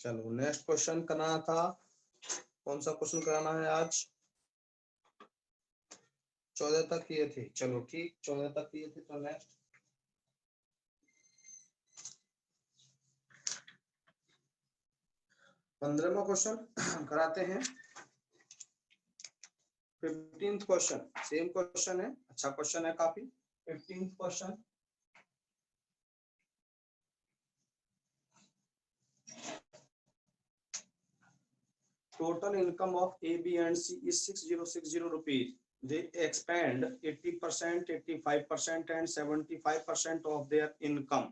चलो next question करना था। कौन सा क्वेश्चन कराना है आज? 14 तक किए थे। चलो ठीक, 14 तक किए थे। तो नेक्स्ट 15वां क्वेश्चन कराते हैं। 15th क्वेश्चन सेम क्वेश्चन है, अच्छा क्वेश्चन है काफी। 15th question, total income of A, B and C is 6060 rupees. They expend 80%, 85% and 75% of their income.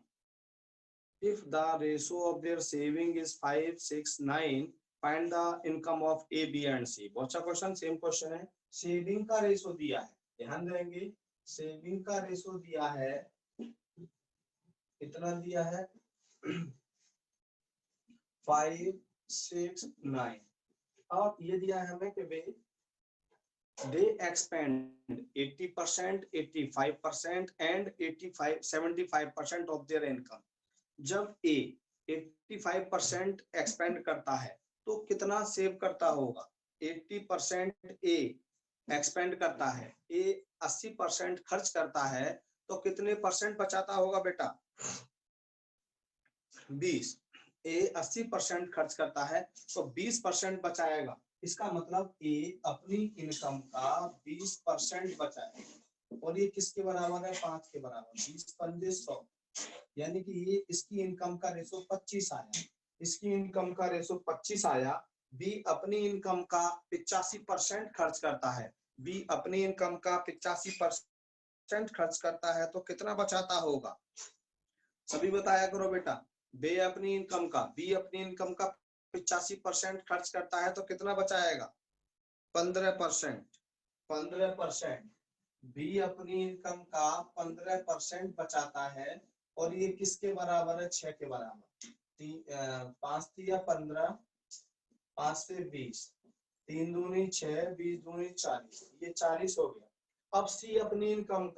If the ratio of their saving is 5:6:9, find the income of A, B and C. बहुत सा question, same question है। Saving का ratio दिया है, ध्यान देंगे। Saving का ratio दिया है, कितना दिया है? 5:6:9। और ये दिया है हमें कि वे they expend 80%, 85% and 75% of their income. जब A 85% एक्सपेंड करता है तो कितना सेव करता होगा? 80% A एक्सपेंड करता है, A 80% खर्च करता है, तो कितने परसेंट बचाता होगा बेटा? 20। A 80% खर्च करता है तो 20% बचाएगा। इसका मतलब A अपनी इनकम का 20% बचाएगा। और ये किसके बराबर है? 5 के बराबर। 20 × 100, यानी कि ये इसकी इनकम का रेशो 25 आया। इसकी इनकम का रेशो 25 आया। B अपनी इनकम का 85% खर्च करता है। B अपनी इनकम का 85% खर्च करता है तो कितना बचाता होगा? सभी बताया करो बेटा। B अपनी इनकम का 85% खर्च करता है तो कितना बचाएगा? 15%। 15%। B अपनी इनकम का 15% बचाता है और ये किसके बराबर है? 6 के बराबर। 5 या 15, 5 से 20, 3 दूनी 6, 20 दूनी 40, ये 40 हो गया। अब C अपनी इनकम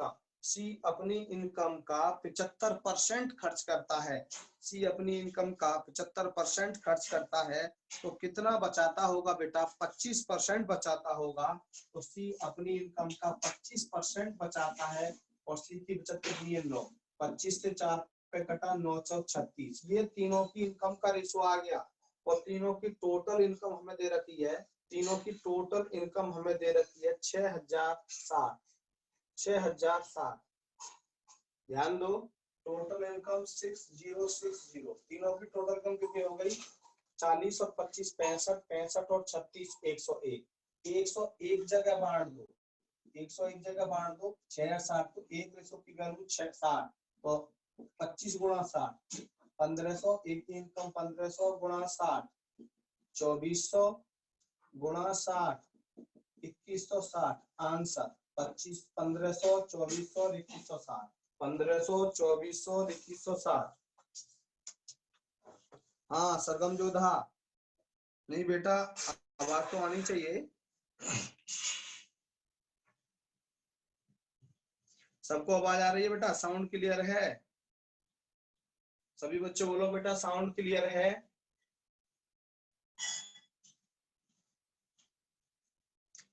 का 75% खर्च करता है। C अपनी इनकम का 75% खर्च करता है तो कितना बचाता होगा बेटा? 25% बचाता होगा। तो C अपनी इनकम का 25% बचाता है और C की बचत कितनी है? 9। 25 से 4 पे कटा, 9 × 36। ये तीनों की इनकम का रेशो आ गया और तीनों की टोटल इनकम हमें दे रखी है। तीनों की टोटल इनकम हमें दे रखी है 6060। 6060। ध्यान दो, टोटल इनकम 6060। तीनों की टोटल इनकम कितनी हो गई? 40 और 25 65, 65 और 36 101। 101 जगह बांट दो, 101 जगह बांट दो। 6 और 7 तो एक रेशो की वैल्यू 60। तो 25 × 60 1500। एक की इनकम 1500 × 60 2400 × 60 2160। आंसर 25 1500 2400 2160। 1500 2400 2160। हाँ सरगम जोधा। नहीं बेटा, आवाज तो आनी चाहिए। सबको आवाज आ रही है बेटा? साउंड क्लियर है? सभी बच्चे बोलो बेटा, साउंड क्लियर है?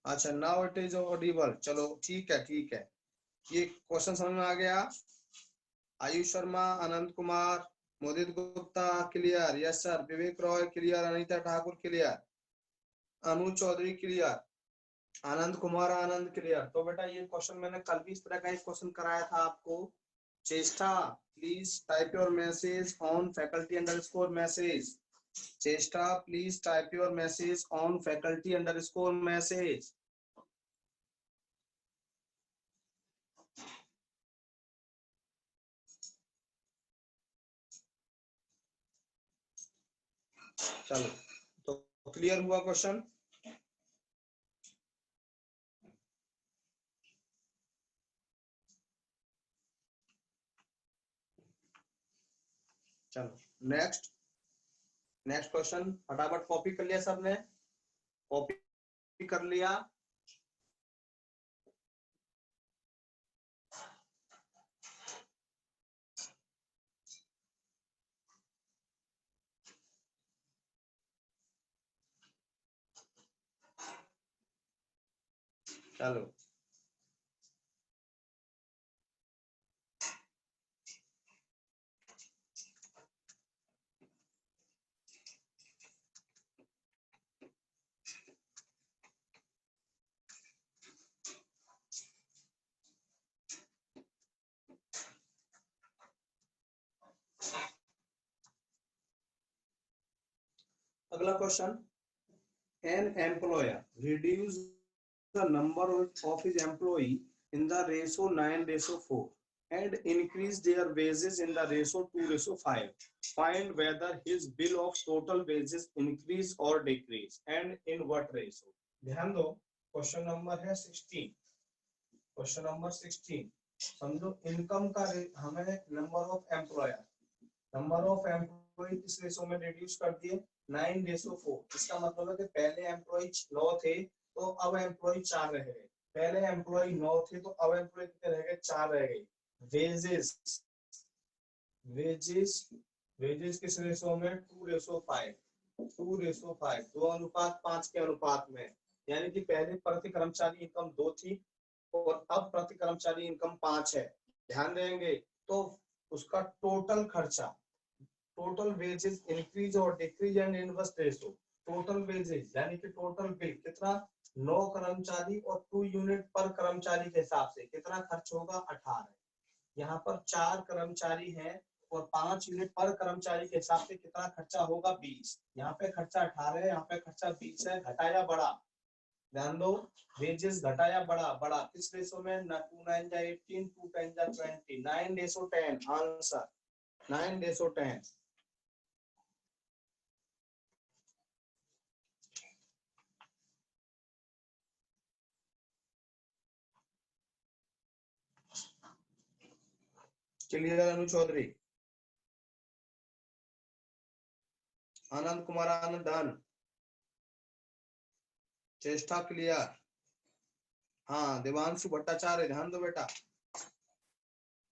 अच्छा, नाउ इट इज ऑडिबल। चलो ठीक है, ठीक है। ये क्वेश्चन समझ में आ गया? Ayush Sharma, Anand Kumar, Modit Gupta clear? Yes sir. Vivek Roy clear? Anita Thakur clear? Anu Chaudhary clear? Anand Kumar Anand clear? तो बेटा ये क्वेश्चन मैंने कल भी इस तरह का एक क्वेश्चन कराया था आपको। चेष्टा please type your message on faculty_message। चेष्टा please type your message on faculty_message। चलो, तो क्लियर हुआ क्वेश्चन? चलो नेक्स्ट क्वेश्चन फटाफट कॉपी कर लिया सबने? कॉपी कर लिया? चलो अगला question, an employer reduce the number of his employee in the ratio 9:4 and increase their wages in the ratio 2:5. Find whether his bill of total wages increase or decrease and in what ratio. ध्यान दो, question number है 16। Question number 16 समझो, income का हमें number of employ किस ratio में reduce कर दिए 9:4। इसका मतलब है कि पहले एम्प्लॉय 9 थे तो अब एम्प्लॉय 4 रह गए, पहले एम्प्लॉय 9 थे तो अब एम्प्लॉय कितने रह गए 4 रह गए। वेजेस किस रेशो में 2:5, 2:5 के अनुपात में, यानी कि पहले प्रति कर्मचारी इनकम 2 थी और अब प्रति कर्मचारी इनकम 5 है। ध्यान देंगे तो उसका टोटल खर्चा, टोटल वेजेस इंक्रीज और decrease and inverse ratio, total wages यानी कि टोटल बिल कितना 9 कर्मचारी और 2 यूनिट पर कर्मचारी के हिसाब से कितना खर्च होगा 18। यहाँ पर 4 कर्मचारी हैं और 5 यूनिट पर कर्मचारी के हिसाब से कितना खर्चा होगा 20। यहाँ पे खर्चा 18 है, यहाँ पे खर्चा 20 है, घटाया बढ़ा। ध्यान दो, वेजेस घटाया बढ़ा किस रेशो में 2 9 जा 18, 2 10 जा 20, 9:10 आंसर 9:10। क्लियर अनु चौधरी, आनंद कुमार आनंद डन, चेष्टा क्लियर। हाँ देवांशु भट्टाचार्य, ध्यान दो बेटा,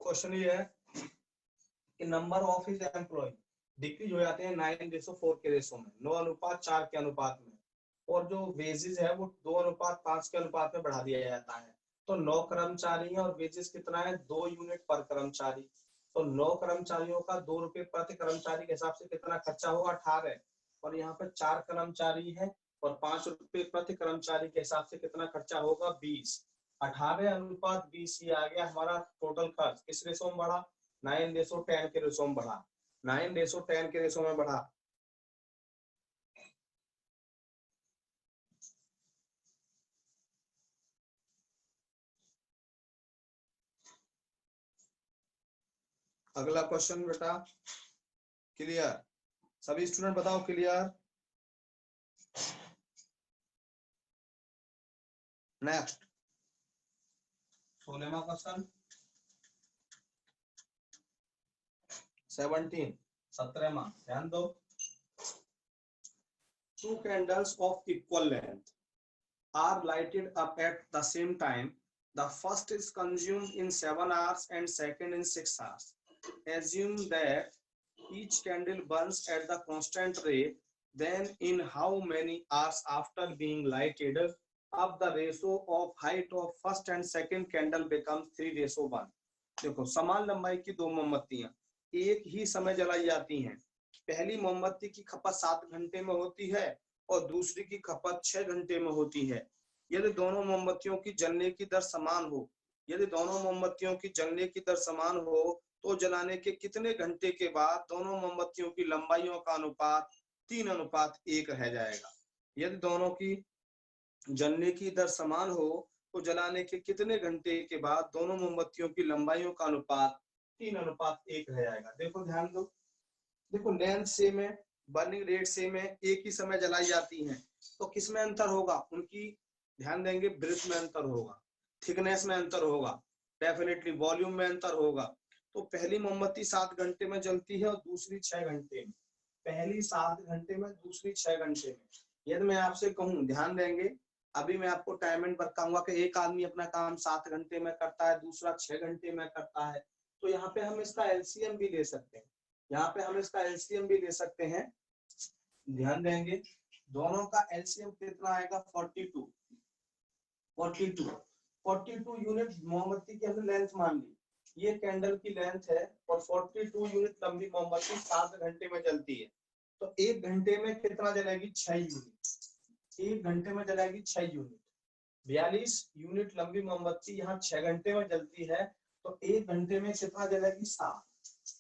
क्वेश्चन ये है कि number of his employ decrease हो जाते हैं 9:4 के रेशो में, 9:4 के अनुपात में, और जो वेजेस है वो 2:5 के अनुपात में बढ़ा दिया जाता है। तो 9 कर्मचारी हैं और वेजेस कितना है 2 यूनिट पर कर्मचारी, तो 9 कर्मचारियों का 2 रुपए प्रति कर्मचारी के हिसाब से कितना खर्चा होगा 18, और यहाँ पे 4 कर्मचारी है और 5 रुपए प्रति कर्मचारी के हिसाब से कितना खर्चा होगा 20। 18:20 ये आ गया हमारा टोटल खर्च, किस रेशो में बढ़ा 9:10 के रेशो में बढ़ा, 9:10 के रेशो में बढ़ा। अगला क्वेश्चन बेटा, क्लियर सभी स्टूडेंट बताओ क्लियर। नेक्स्ट 16वां क्वेश्चन 17, 17वां, ध्यान दो। 2 candles of equal length are lighted up at the same time. The first is consumed in 7 hours and second in 6 hours. Assume that each candle burns at the constant rate, then in how many hours after being lighted up the ratio of height of first and second candle becomes 3:1। देखो, समान लंबाई की 2 मोमबत्तियां एक ही समय जलाई जाती हैं। पहली मोमबत्ती की खपत 7 घंटे में होती है और दूसरी की खपत 6 घंटे में होती है। यदि दोनों मोमबत्तियों की जलने की दर समान हो, यदि दोनों मोमबत्तियों की जलने की दर समान हो तो जलाने के कितने घंटे के बाद दोनों मोमबत्तियों की लंबाइयों का अनुपात 3:1 रह जाएगा। यदि दोनों की जलने की दर समान हो तो जलाने के कितने घंटे के बाद दोनों मोमबत्तियों की लंबाइयों का अनुपात 3:1 रह जाएगा। देखो ध्यान दो, देखो लेंथ सेम है, बर्निंग रेट सेम है, एक ही समय जलाई जाती हैं, तो किस में अंतर होगा उनकी, ध्यान देंगे ब्रेथ में अंतर होगा, थिकनेस में अंतर होगा, डेफिनेटली वॉल्यूम में अंतर होगा। तो पहली मोमबत्ती 7 घंटे में जलती है और दूसरी 6 घंटे में, पहली 7 घंटे में दूसरी 6 घंटे में। यदि मैं आपसे कहूं, ध्यान देंगे, अभी मैं आपको टाइम एंड बताऊंगा कि एक आदमी अपना काम 7 घंटे में करता है, दूसरा 6 घंटे में करता है, तो यहाँ पे हम इसका एलसीएम भी ले सकते हैं, यहाँ पे हम इसका एलसीएम भी ले सकते हैं। ध्यान देंगे, दोनों का एलसीएम कितना आएगा 42, 42 यूनिट मोमबत्ती की हमने लेंथ मान ली, ये कैंडल की लेंथ है और 42 यूनिट लंबी मोमबत्ती 7 घंटे में जलती है। तो 1 घंटे में कितना जलेगी? 6 यूनिट। 1 घंटे में जलेगी 6 यूनिट। 42 यूनिट लंबी मोमबत्ती यहाँ 6 घंटे में जलती है, तो 1 घंटे में कितना जलेगी? 7।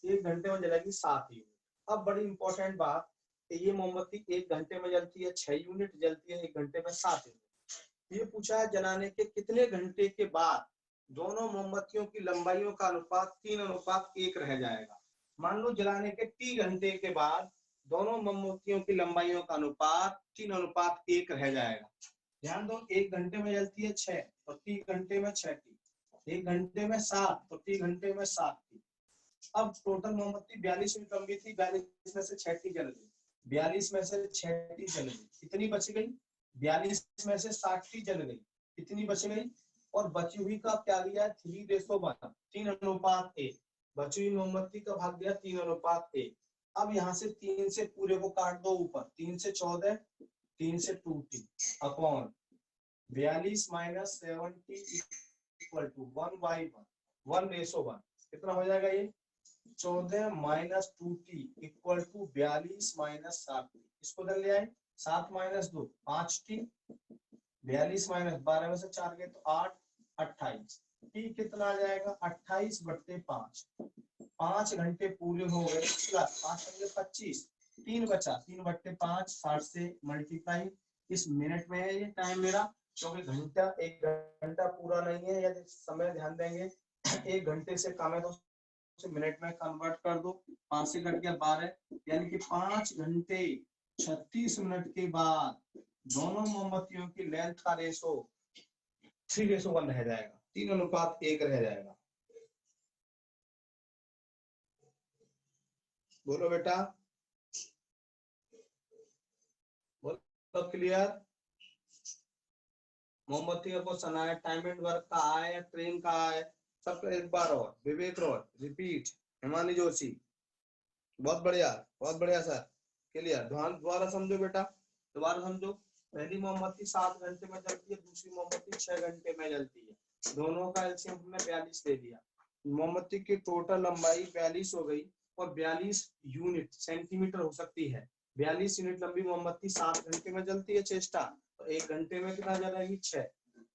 1 घंटे में जलेगी 7 यूनिट। अब बड़ी इंपॉर्टेंट बात, ये मोमबत्ती 1 घंटे में जलती है 6 यूनिट, जलती है 1 घंटे में 7 यूनिट। ये पूछा है जलाने के कितने घंटे के बाद दोनों मोमबत्तियों की लंबाइयों का अनुपात 3:1 रह जाएगा। मान लो जलाने के T घंटे के बाद दोनों मोमबत्तियों की लंबाइयों का अनुपात 3:1 रह जाएगा। ध्यान दो, 1 घंटे में जलती है 6 तो T घंटे में 6 T, 1 घंटे में 7 तो T घंटे में 7 T। अब टोटल मोमबत्ती 42 यूनिट लंबी थी, 42 में से 6 T जल गई, 42 में से 6 T जल गई, कितनी बच गई? 42 में से 60 जल गई, कितनी बच गई? और बची हुई का क्या लिया? 3:1, 3:1। बची हुई मोमबत्ती का भाग दिया 3:1। अब यहाँ से 3 से पूरे को काट दो ऊपर, 3 से 14, 3 से 2T upon 42 minus 70 equal to 1/1, 1:1। कितना हो जाएगा ये? 14 minus 2T equal to 42 minus 7T। इसको इधर ले आए, 7 माइनस 2 5T, 42 माइनस 12 में से 4 गए तो 8, 28। T कितना आ जाएगा? 28/5। 5 घंटे पूरे हो गए, प्लस 5 घंटे 25, 3 बचा, 3/5 60 से मल्टीप्लाई। इस मिनट में है ये टाइम मेरा, क्योंकि घंटा 1 घंटा पूरा नहीं है, यदि समय ध्यान देंगे 1 घंटे से कम है तो उसे मिनट में कन्वर्ट कर दो। 5 से कट गया 12, यानी कि 5 घंटे 36 मिनट के बाद दोनों मोमबत्तियों की लेंथ का रेशो 3:1 रह जाएगा, 3:1 रह जाएगा। बोलो बेटा, बोलो क्लियर? मोमबत्ती का क्वेश्चन आया, टाइम एंड वर्क का आया, ट्रेन का आया, सबका एक बार और। विवेक रॉय रिपीट, हिमानी जोशी, बहुत बढ़िया सर, क्लियर। दोबारा समझो बेटा, दोबारा समझो। पहली मोमबत्ती 7 घंटे में जलती है, दूसरी मोमबत्ती 6 घंटे में जलती है, दोनों का एलसीएम हमने 42 ले लिया। मोमबत्ती की टोटल लंबाई 42 हो गई और 42 यूनिट सेंटीमीटर हो सकती है। 42 यूनिट लंबी मोमबत्ती 7 घंटे में जलती है चेष्टा, तो 1 घंटे में कितना जलेगी? 6।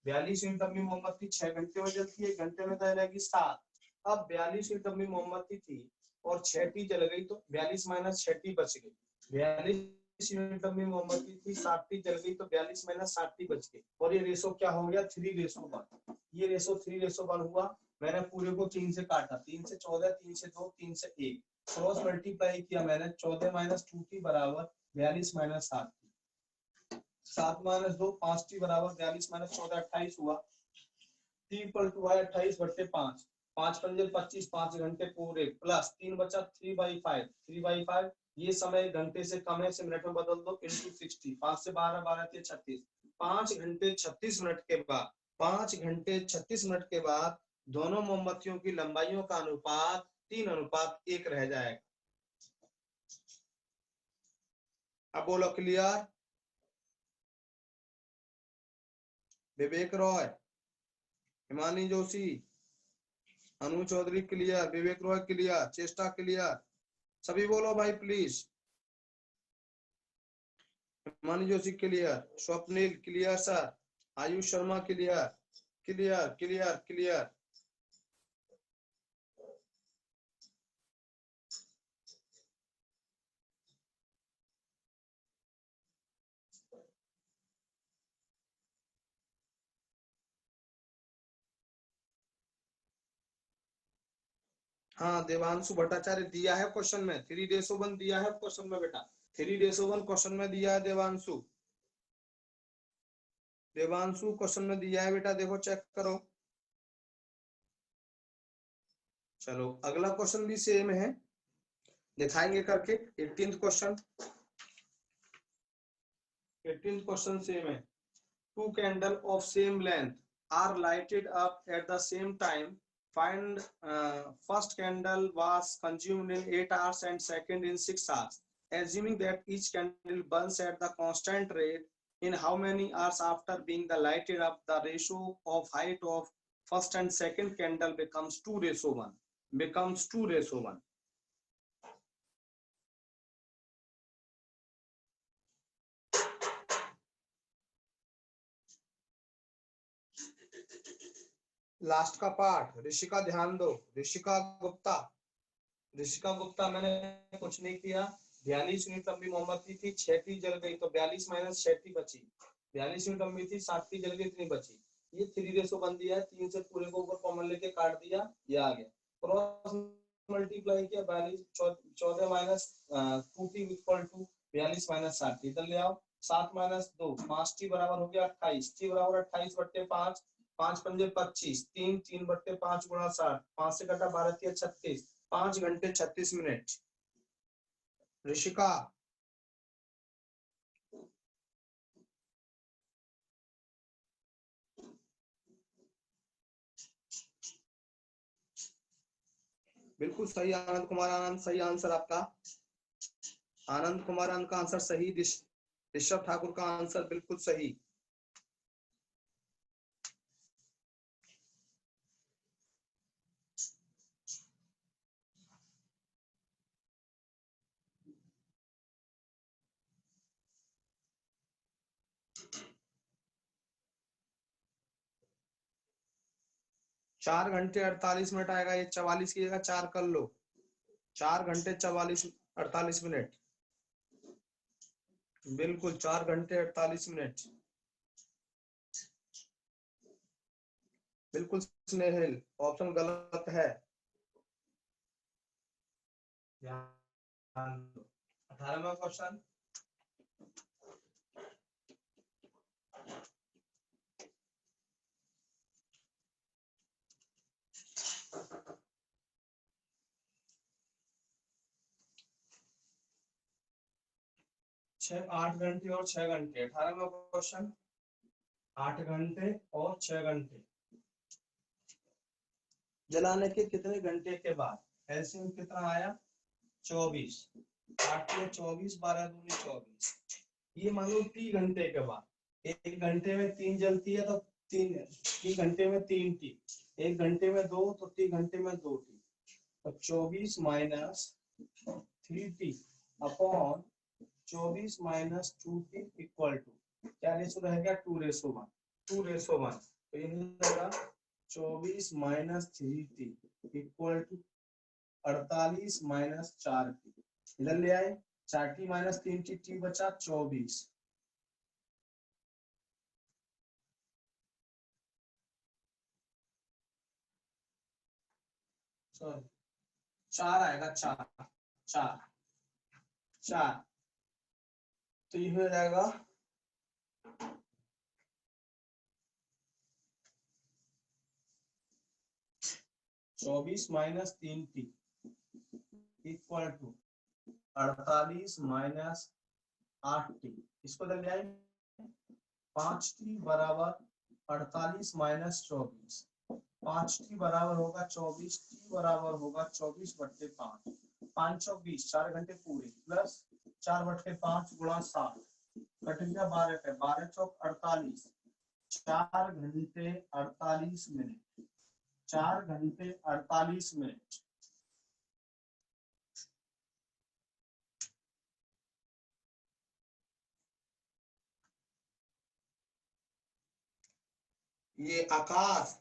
42 यूनिट लंबी मोमबत्ती 6 घंटे में जलती है, 1 घंटे में जलेगी 7। अब 42 यूनिट लंबी मोमबत्ती थी और 6T जल गई, तो 42 माइनस 6T बच गई। 42 यूनिट लंबी मोमबत्ती थी, 7T जल गई, तो 42 माइनस 7T बच गई। और ये रेशो क्या हो गया? 3:1। ये रेशो 3:1 हुआ। मैंने पूरे को 3 से काटा, 3 से 14, 3 से 2, 3 से 1, क्रॉस मल्टीप्लाई किया मैंने, 14 माइनस 2T बराबर 42 माइनस 7T, 7 माइनस 2 5T बराबर 42 माइनस 14 28 हुआ। T इक्वल टू है 28/5, 5 पंजे 25, 5 घंटे पूरे, प्लस 3 बचा 3/5, 3/5 ये समय घंटे से कम है, इसे मिनट में बदल दो, इंटू 60, 5 से 12, 12 से 36, 5 घंटे 36 मिनट के बाद, 5 घंटे 36 मिनट के बाद दोनों मोमबत्तियों की लंबाइयों का अनुपात 3:1 रह जाएगा। अब बोलो क्लियर? विवेक रॉय, हिमानी जोशी, अनु चौधरी क्लियर, विवेक रॉय क्लियर, चेष्टा क्लियर, सभी बोलो भाई please. Himani Joshi clear, Swapnil clear sir, Ayush Sharma clear, clear clear clear. हाँ देवांशु भट्टाचार्य दिया है क्वेश्चन में, 3:1 दिया है क्वेश्चन में बेटा, 3:1 क्वेश्चन में दिया है देवांशु। देवांशु क्वेश्चन में दिया है बेटा, देखो चेक करो। चलो अगला क्वेश्चन भी सेम है, दिखाएंगे करके। 18th question, 18th question same है। 2 candles of same length are lighted up at the same time. Find first candle was consumed in 8 hours and second in 6 hours. Assuming that each candle burns at the constant rate, In how many hours after being the lighted up, the ratio of height of first and second candle becomes 2:1. Becomes 2:1. Last का part, Rishika ध्यान दो। ऋषिका गुप्ता, ऋषिका गुप्ता मैंने कुछ नहीं किया। 42 unit लंबी मोमबत्ती थी, 6 जल गई तो 42 माइनस 6 बची। 42 यूनिट लंबी थी, 7 जल गई, इतनी बची। ये 3 बन दिया है, 3 से पूरे को ऊपर कॉमन लेके काट दिया, ये आ गया। क्रॉस मल्टीप्लाई किया, 14 minus 2t equal to 42 minus 7, इधर ले आओ। 7 माइनस 2, 5t बराबर हो गया 28, t बराबर 28/5, 5 पंजे 25, 3/5 गुणा 60, 5 से कटा 12 3 36, 5 घंटे 36 मिनट। ऋषिका, बिल्कुल सही आनंद कुमार, आनंद सही आंसर आपका। आनंद कुमार आनंद का आंसर सही। ऋषभ ठाकुर का आंसर बिल्कुल सही। चार घंटे 48 मिनट आएगा, ये 44 की जगह 4 कर लो। 4 घंटे 48 मिनट, बिल्कुल 4 घंटे 48 मिनट, बिल्कुल स्नेहिल, ऑप्शन गलत है। 18वां क्वेश्चन, छह 8 घंटे और 6 घंटे। 18वां क्वेश्चन, 8 घंटे और 6 घंटे जलाने के कितने घंटे के बाद एलसीएम कितना आया? 24। 8 के 24, 12 दूनी 24। ये मान लो 3 घंटे के बाद, 1 घंटे में 3 जलती है तो 3 घंटे में 3 टी, 1 घंटे में 2 तो 3 घंटे में 2 टी, तो 24 minus 3t upon 24 minus 2t equal to क्या रेशो रहेगा? 2:1। 2:1, तो ये रहेगा 24 minus 3t equal to 48 minus 4t। इधर ले आए, 4t माइनस 3t, t बचा 24। सॉरी, 4 आएगा, 4 4 4, तो ये हो जाएगा 24 minus 3t equal to 48 minus 8t। इसको इधर ले आए, 5t बराबर 48 माइनस 24, 5t बराबर होगा 24, t बराबर होगा 24/5, 5 चौक 20, 4 घंटे पूरे प्लस 4/5 गुणा 7, कट गया 12 पे, 12 चौक 48, 4 घंटे 48 मिनट, 4 घंटे 48 मिनट। ये आकाश,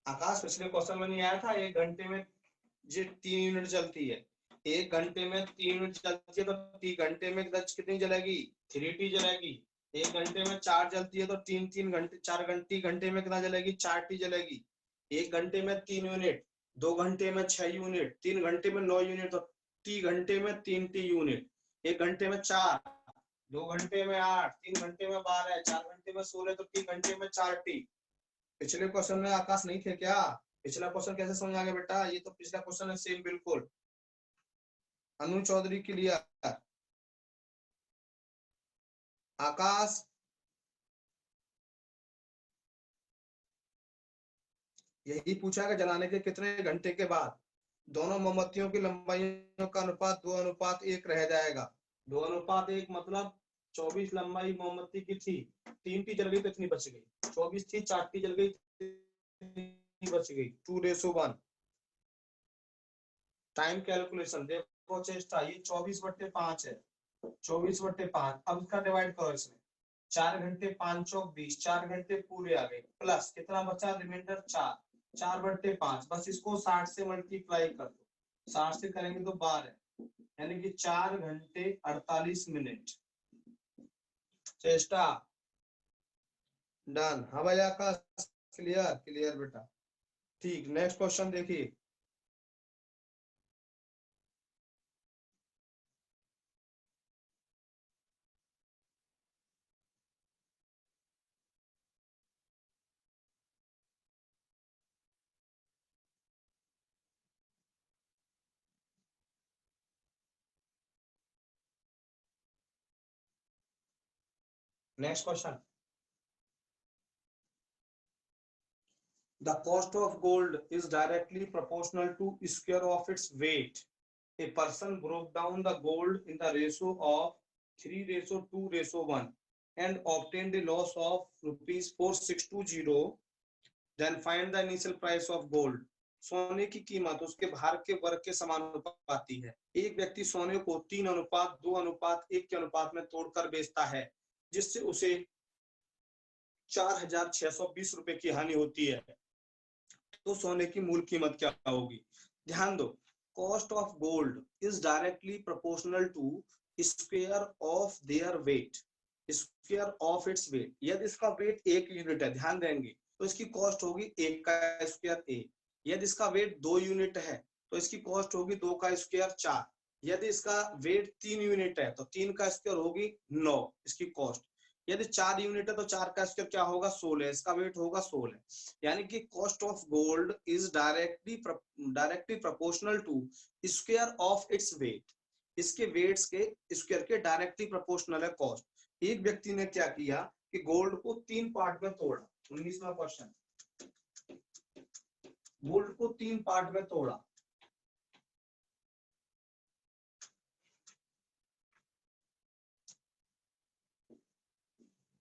आकाश पिछले क्वेश्चन में नहीं आया था? 1 घंटे में ये 3 यूनिट चलती है, 1 घंटे में 3 यूनिट चलती है तो 3 घंटे में कितनी जलेगी? 3t जलेगी। 1 घंटे में 4 जलती है तो 3 घंटे 4 घंटे में कितना जलेगी? 4t जलेगी। 1 घंटे में 3 यूनिट, 2 घंटे में 6 यूनिट, 3 घंटे में 9 यूनिट, तो 3 घंटे में 3t यूनिट। 1 घंटे में 4, 2 घंटे में 8, 3 घंटे में 12, 4 घंटे में 16, तो 3 घंटे में 4t। पिछले क्वेश्चन में आकाश नहीं थे क्या? पिछला क्वेश्चन कैसे समझ आ गया बेटा? ये तो पिछला क्वेश्चन है सेम बिल्कुल। अनु चौधरी के लिए आकाश, यही पूछा कि जलाने के कितने घंटे के बाद दोनों मोमबत्तियों की लंबाइयों का अनुपात 2:1 रह जाएगा। 2:1 मतलब 24 लंबाई मोमबत्ती की थी, 3 टी जल गई तो इतनी बच गई, 24 थी 4 टी जल गई इतनी बच गई, 2:1। टाइम कैलकुलेशन देखो चेष्टा, ये 24/5 है, 24/5। अब इसका डिवाइड करो इसमें, 4 घंटे 5 चौक 20, 4 घंटे पूरे आ गए, प्लस कितना बचा रिमाइंडर 4, 4/5। बस इसको 60 से मल्टीप्लाई कर दो, 60 से करेंगे तो 12, यानी कि 4 घंटे 48 मिनट। चेष्टा डन। हाँ भैया का क्लियर, क्लियर बेटा। ठीक, नेक्स्ट क्वेश्चन देखिए। Next question, the cost of gold is directly proportional to square of its weight. A person broke down the gold in the ratio of 3:2:1 and obtained a loss of ₹4620. Then find the initial price of gold. सोने की कीमत उसके भार के वर्ग के समानुपाती है। एक व्यक्ति सोने को 3:2:1 के अनुपात में तोड़कर बेचता है, जिससे उसे 4,620 रुपए की हानि होती है। तो सोने की मूल कीमत क्या होगी? ध्यान दो, cost of gold is directly proportional to square of their weight, square of its weight. यदि इसका वेट 1 यूनिट है, ध्यान देंगे, तो इसकी कॉस्ट होगी 1 का स्क्वायर 1। यदि इसका वेट 2 यूनिट है तो इसकी कॉस्ट होगी 2 का स्क्वायर 4। यदि इसका वेट 3 यूनिट है तो 3 का स्क्वायर होगी 9 इसकी कॉस्ट। यदि 4 यूनिट है तो 4 का स्क्वायर क्या होगा? 16, इसका वेट होगा 16। यानी कि cost of gold is directly proportional to square of its weight. इसके वेट्स के स्क्वायर के डायरेक्टली प्रोपोर्शनल है कॉस्ट। एक व्यक्ति ने क्या किया कि गोल्ड को 3 पार्ट में तोड़ा। 19वां क्वेश्चन, गोल्ड को 3 पार्ट में तोड़ा।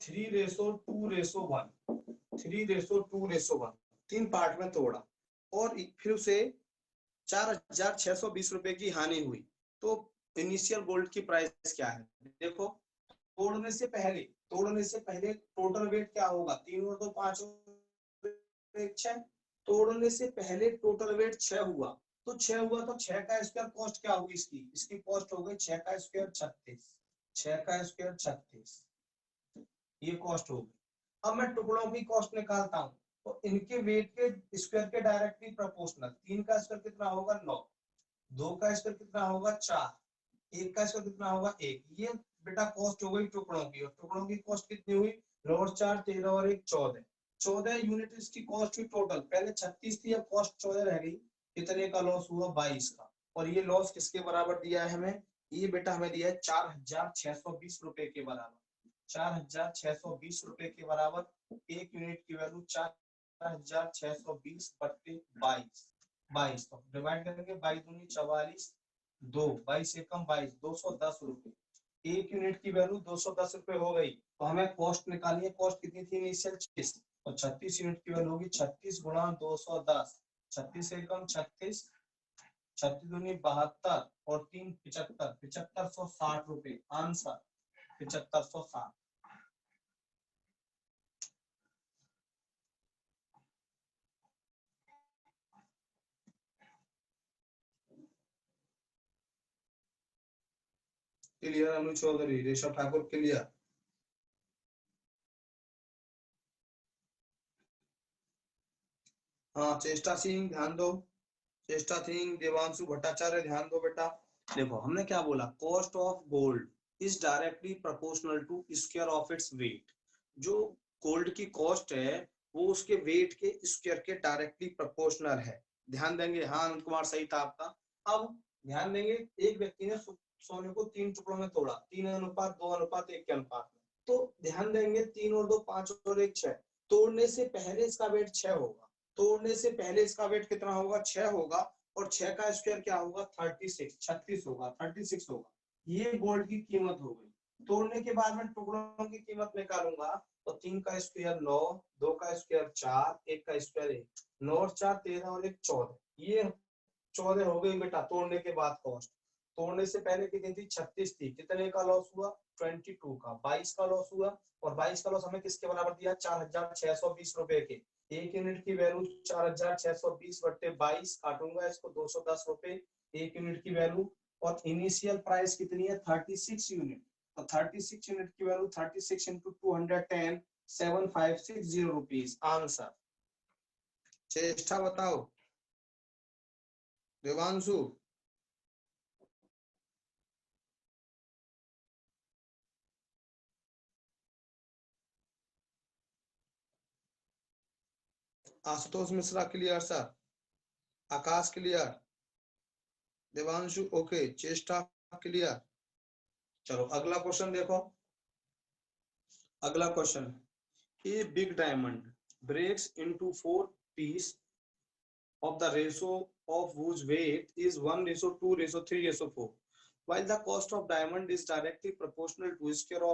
Three ratio two ratio one, 3:2:1, 3 part में तोड़ा और फिर उसे 4,620 रुपए की हानि हुई। तो इनिशियल गोल्ड की प्राइस क्या है? देखो, तोड़ने से पहले टोटल वेट क्या होगा? 3 और 2 5 और 1 6। तोड़ने से पहले टोटल वेट 6 हुआ, तो 6 हुआ तो 6 का स्क्वायर कॉस्ट क्या होगी इसकी? इसकी कॉस्ट हो गई 6 का स्क्वायर 36, 6 का स्क्वायर 36, ये कॉस्ट हो गई। अब मैं टुकड़ों की कॉस्ट निकालता हूँ, तो इनके वेट के स्क्वायर के डायरेक्टली प्रोपोर्शनल। 3 का स्क्वायर कितना होगा? 9। 2 का स्क्वायर कितना होगा? 4। 1 का स्क्वायर कितना होगा? 1। ये बेटा कॉस्ट हो गई टुकड़ों की, और टुकड़ों की कॉस्ट कितनी हुई? 9 और 4 13 और 1 14, 14 यूनिट इसकी कॉस्ट हुई टोटल। पहले 36 थी, अब कॉस्ट 14 रह गई। कितने का लॉस हुआ? 22 का। और ये लॉस किसके बराबर दिया है हमें? ये बेटा हमें दिया है 4,620 रुपए के बराबर। 4,620 रुपए के बराबर। एक यूनिट की वैल्यू 4,620 बट्टे 22, 22। तो डिवाइड करेंगे, 22 दूनी 44, 2 22 एकम 22, 210 रुपए। एक यूनिट की वैल्यू 210 रुपए हो गई। तो हमें कॉस्ट निकालिए, कॉस्ट कितनी थी इनिशियल? 36। और 36 यूनिट की वैल्यू होगी 36 गुणा 210, 36 एकम 36, 36 दूनी 72 और 3 75, 7560 रुपए। Answer 7560। Clear Anu Chaudhary, Rishabh Thakur clear. हाँ चेष्टा सिंह ध्यान दो, चेष्टा सिंह, देवांशु भट्टाचार्य ध्यान दो बेटा। देखो हमने क्या बोला, cost of gold is directly proportional to square of its weight. जो गोल्ड की कॉस्ट है वो उसके वेट के स्क्वायर के डायरेक्टली प्रोपोर्शनल है। ध्यान देंगे। हाँ अनंत कुमार सही था आपका। अब ध्यान देंगे, एक व्यक्ति ने सोने को 3 टुकड़ों में तोड़ा, 3:2:1 के अनुपात में। तो ध्यान देंगे, 3 और 2 5 और 1 6। तोड़ने से पहले इसका वेट 6 होगा, तोड़ने से पहले इसका वेट कितना होगा? 6 होगा। और 6 का स्क्वायर क्या होगा? 36, 36 होगा, 36 होगा। ये गोल्ड की कीमत हो गई। तोड़ने के बाद मैं टुकड़ों की कीमत निकालूंगा तो 3 का स्क्वायर 9, 2 का स्क्वायर 4, 1 का स्क्वायर 1, 9 और 4 13 और 1 14, ये 14 हो गई बेटा तोड़ने के बाद कॉस्ट। तोड़ने से पहले कितनी थी 36 थी, कितने का लॉस हुआ 22 का, 22 का लॉस हुआ। और 22 का लॉस हमें किसके बराबर दिया 4620 रुपए के। एक यूनिट की वैल्यू 4620 बट्टे 22, काटूंगा इसको 210 रुपए एक यूनिट की वैल्यू। और इनिशियल प्राइस कितनी है 36 यूनिट, तो 36 यूनिट की value 36 into 210 7560 rupees answer. Cheshta बताओ Devanshu. Ashutosh Mishra clear sir, Akash clear, Devanshu okay, Cheshta clear. चलो अगला क्वेश्चन देखो, अगला question, a big diamond breaks into 4 piece of the ratio of whose weight is 1:2:3:4, while the cost of diamond is directly proportional to square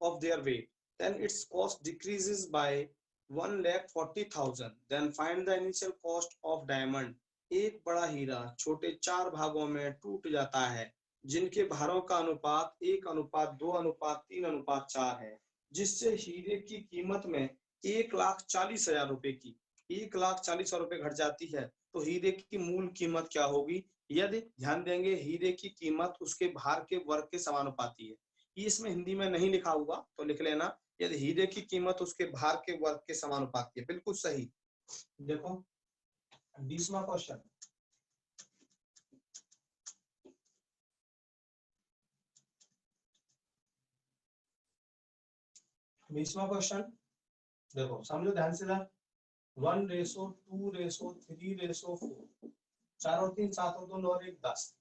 of their weight, then its cost decreases by 1,40,000, then find the initial cost of diamond। एक बड़ा हीरा छोटे 4 भागों में टूट जाता है जिनके भारों का अनुपात 1:2:3:4 है, जिससे हीरे की कीमत में 1,40,000 रुपए की 1,40,000 रुपए घट जाती है, तो हीरे की मूल कीमत क्या होगी। यदि ध्यान देंगे हीरे की कीमत उसके भार के वर्ग के समानुपाती है, ये इसमें हिंदी में नहीं लिखा हुआ तो लिख लेना, यदि हीरे की कीमत उसके भार के वर्ग के समानुपाती है, बिल्कुल सही। देखो 20वां क्वेश्चन, देखो समझो ध्यान से ना, 1:2:3:4, 4 और 3 7 और 2 और 1 10,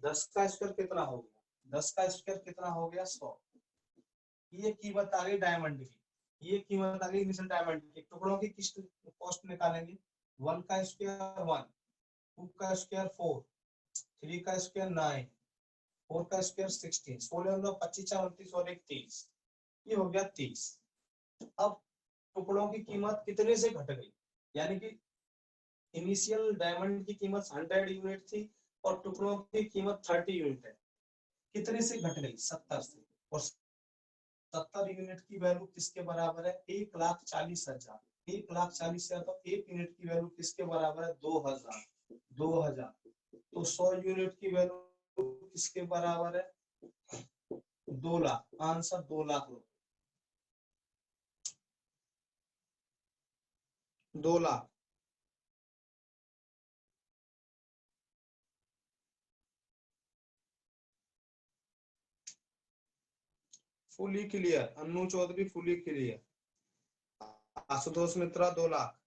10 का स्क्वायर कितना हो गया, 10 का स्क्वायर कितना हो गया 100। ये कीमत आ गई डायमंड की, ये कीमत आ गई इनिशियल डायमंड की। टुकड़ों की किस कॉस्ट निकालेंगे, 1 का स्क्वायर 1, 2 का स्क्वायर 4, 3 का स्क्वायर 9, 4 का स्क्वायर 16, 16 25 29 और 1 30, ये हो गया 30। अब टुकड़ों की कीमत कितने से घट गई, यानी कि इनिशियल डायमंड की कीमत 100 यूनिट थी और टुकड़ों की कीमत 30 यूनिट है, कितने से घट गई 70 से। और 70 यूनिट की वैल्यू किसके बराबर है 1,40,000, 1,40,000, तो एक यूनिट की वैल्यू किसके बराबर है 2000, 2000, तो 100 यूनिट की वैल्यू किसके बराबर है 2 लाख, आंसर 2 लाख रुपए, 2 lakh. Fully clear, Annu Chaudhary fully clear, Ashutosh Mitra 2 lakh,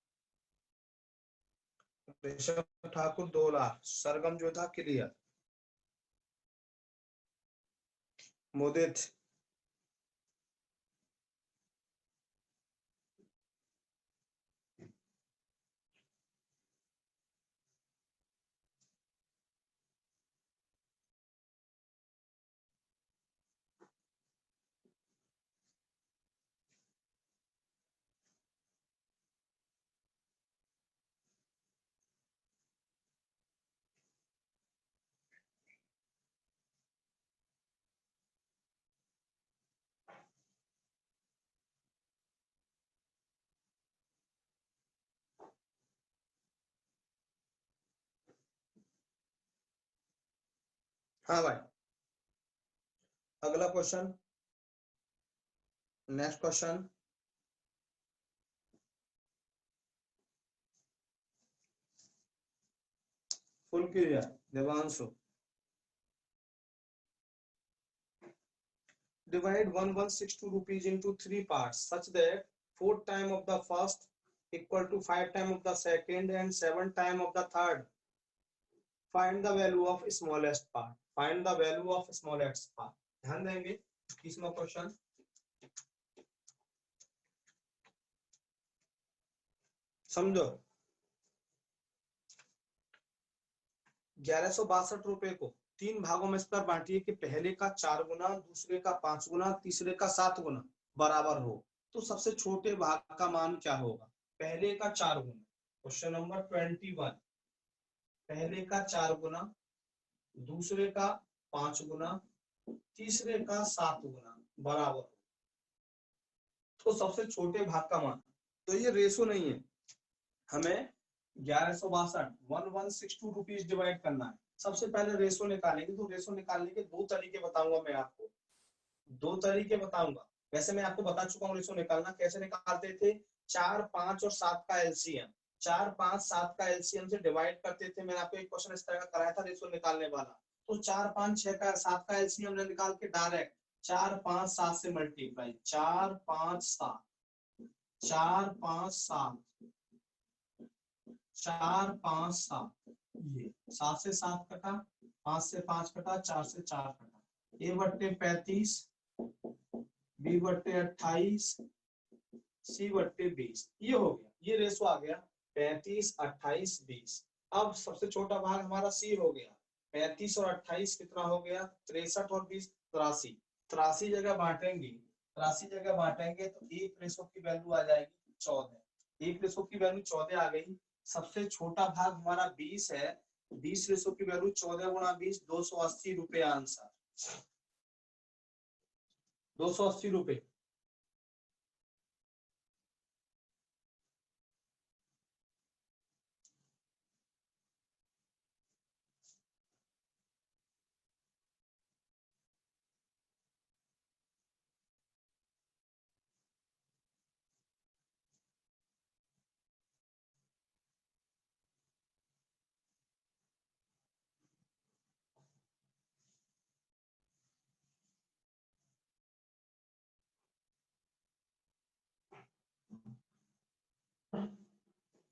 Rishabh Thakur 2 lakh, Sargam Jodha clear, Mudit हाँ भाई। अगला question, next question, full clear Devanshu. Divide 1162 rupees into 3 parts such that 4 time of the first equal to 5 time of the second and 7 time of the third. Find the value of smallest part. Find the value of smallest part. ध्यान देंगे 20वां question, समझो 1162 रुपए को 3 भागों में इस पर बांटिए कि पहले का 4 गुना, दूसरे का 5 गुना, तीसरे का 7 गुना बराबर हो। तो सबसे छोटे भाग का मान क्या होगा? पहले का 4 गुना, क्वेश्चन नंबर 21, पहले का 4 गुना, दूसरे का 5 गुना, तीसरे का 7 गुना बराबर हो। तो सबसे छोटे भाग का मान, तो ये रेशो नहीं है, हमें 1162 रुपीज डिवाइड करना है। सबसे पहले रेशो निकालेंगे, तो रेशो निकालने के 2 तरीके बताऊंगा मैं आपको, 2 तरीके बताऊंगा। वैसे मैं आपको बता चुका हूँ रेशो निकालना कैसे निकालते थे। 4, 5 और 7 का एलसीएम, 4, 5, 7 का एलसीएम से डिवाइड करते थे। मैंने आपको एक क्वेश्चन इस तरह का कराया था रेशो निकालने वाला। तो 4, 5, 6 का 7 का एलसीएम निकाल के डायरेक्ट 4, 5, 7 से मल्टीप्लाई, 4, 5, 7, 4, 5, 7, 4, 5, 7, ये 7 से 7 कटा, 5 से 5 कटा, 4 से 4 कटा, a बट्टे 35, b बट्टे 28, c बट्टे 20, ये हो गया, ये रेशो आ गया 35, 28, 20। अब सबसे छोटा भाग हमारा c हो गया, 35 और 28 कितना हो गया? 63 और 20, 83। 83 जगह बांटेंगे, 83 जगह बांटेंगे तो एक रेशो की वैल्यू आ जाएगी 14, एक रेशो की वैल्यू 14 आ गई। सबसे छोटा भाग हमारा 20 है, 20 रेशो की वैल्यू 14 गुणा 20, 280 रुपए आंसर, 280 रुपए।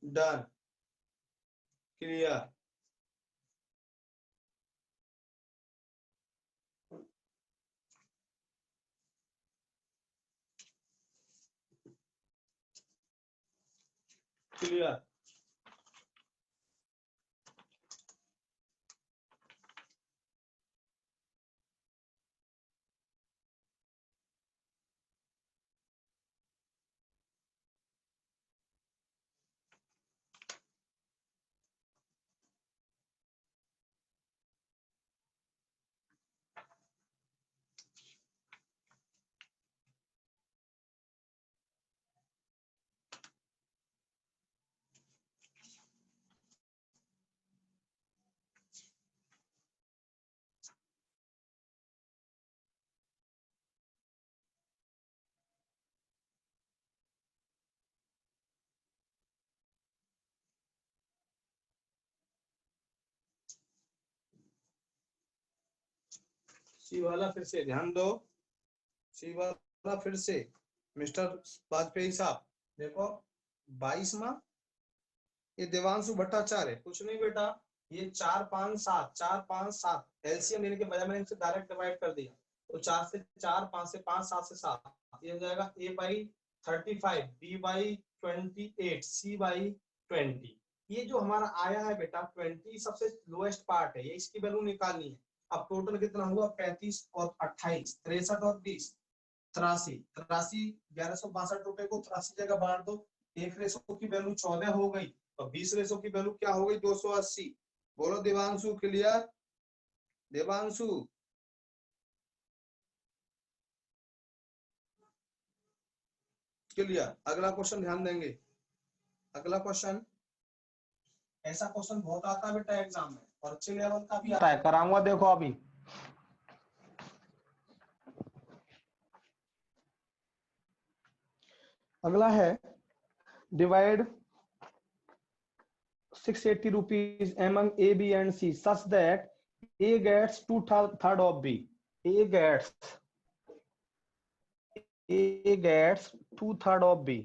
Done, clear. क्लियर। सी वाला फिर से ध्यान दो, सी वाला फिर से, मिस्टर वाजपेयी साहब देखो, 22वां, ये देवांशु भट्टाचार्य, कुछ नहीं बेटा, ये 4, 5, 7, 4, 5, 7 एलसीएम लेने के बजाय मैंने इसे डायरेक्ट डिवाइड कर दिया। तो 4 से 4, 5 से 5, 7 से 7, ये हो जाएगा a by 35, b by 28, c by 20। ये जो हमारा आया है बेटा 20 सबसे लोएस्ट पार्ट है, ये इसकी वैल्यू निकालनी है। अब टोटल कितना हुआ? 35 और 28, 63 और 20, 83। 83, 1162 रुपए को 83 जगह बांट दो, एक रेशो की वैल्यू 14 हो गई, तो 20 रेशो की वैल्यू क्या हो गई? 280। बोलो देवांशु, क्लियर? देवांशु क्लियर? अगला क्वेश्चन ध्यान देंगे, अगला क्वेश्चन, ऐसा क्वेश्चन बहुत आता है बेटा एग्जाम में, और अच्छे लेवल का भी आता है, कराऊंगा देखो अभी। अगला है divide 680 rupees among A, B and C such that A gets 2/3 of B. A gets 2/3 of B.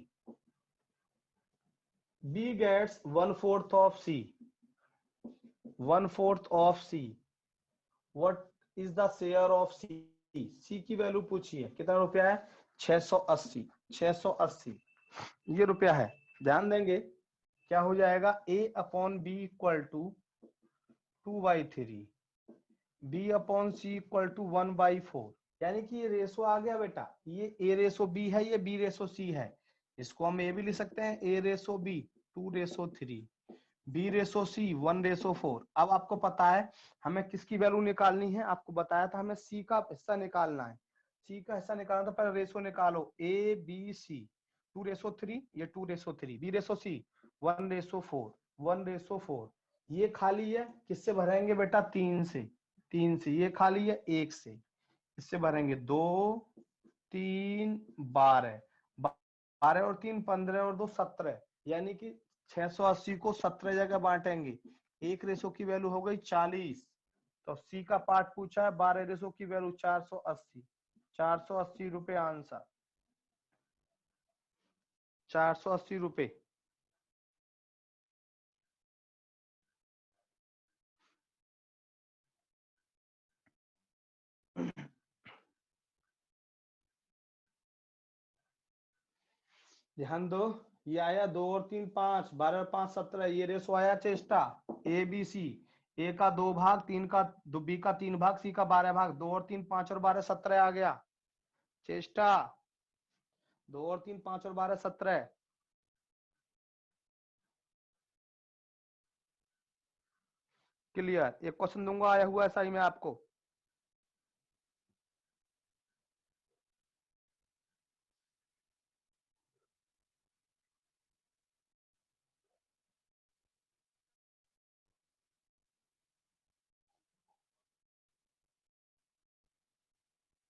B gets 1/4 of C. 1/4 of C. What is the share of C? C की वैल्यू पूछिए, कितना रुपया है? 680, 680 ये रुपया है। ध्यान देंगे क्या हो जाएगा? A/B = 2/3, B upon C equal to 1/4, यानी कि ये रेशो आ गया बेटा, ये ए रेशो बी है, ये बी रेशो सी है, इसको हम ए भी लिख सकते हैं, ए रेशो बी 2/3, बी रेशो सी 1/4। अब आपको पता है हमें किसकी वैल्यू निकालनी है, आपको बताया था हमें सी का हिस्सा निकालना है, सी का हिस्सा निकालना तो पहले रेशो निकालो, ए बी सी 2/3, ये 2/3, बी रेशो सी 1/4, 1/4, ये खाली है, किससे भरेंगे बेटा, 3 से, 3 से, ये खाली है 1 से, इससे भरेंगे 2 3 12, 12 और 3 15 और 2 17, यानी कि 680 को 17 जगह बांटेंगे, एक रेशो की वैल्यू हो गई 40, तो सी का पार्ट पूछा है, 12 रेशो की वैल्यू 480, 480 रुपए आंसर, 480 रुपए। ध्यान दो, ये आया 2 और 3 5, 12 और 5 17, ये रेशो आया चेष्टा ए बी सी, ए का 2 भाग, 3 का बी का 3 भाग, सी का 12 भाग, 2 और 3 5 और 12 17 आ गया चेष्टा, 2 और 3 5 और 12 17। क्लियर, एक क्वेश्चन दूंगा आया हुआ ऐसा ही मैं आपको,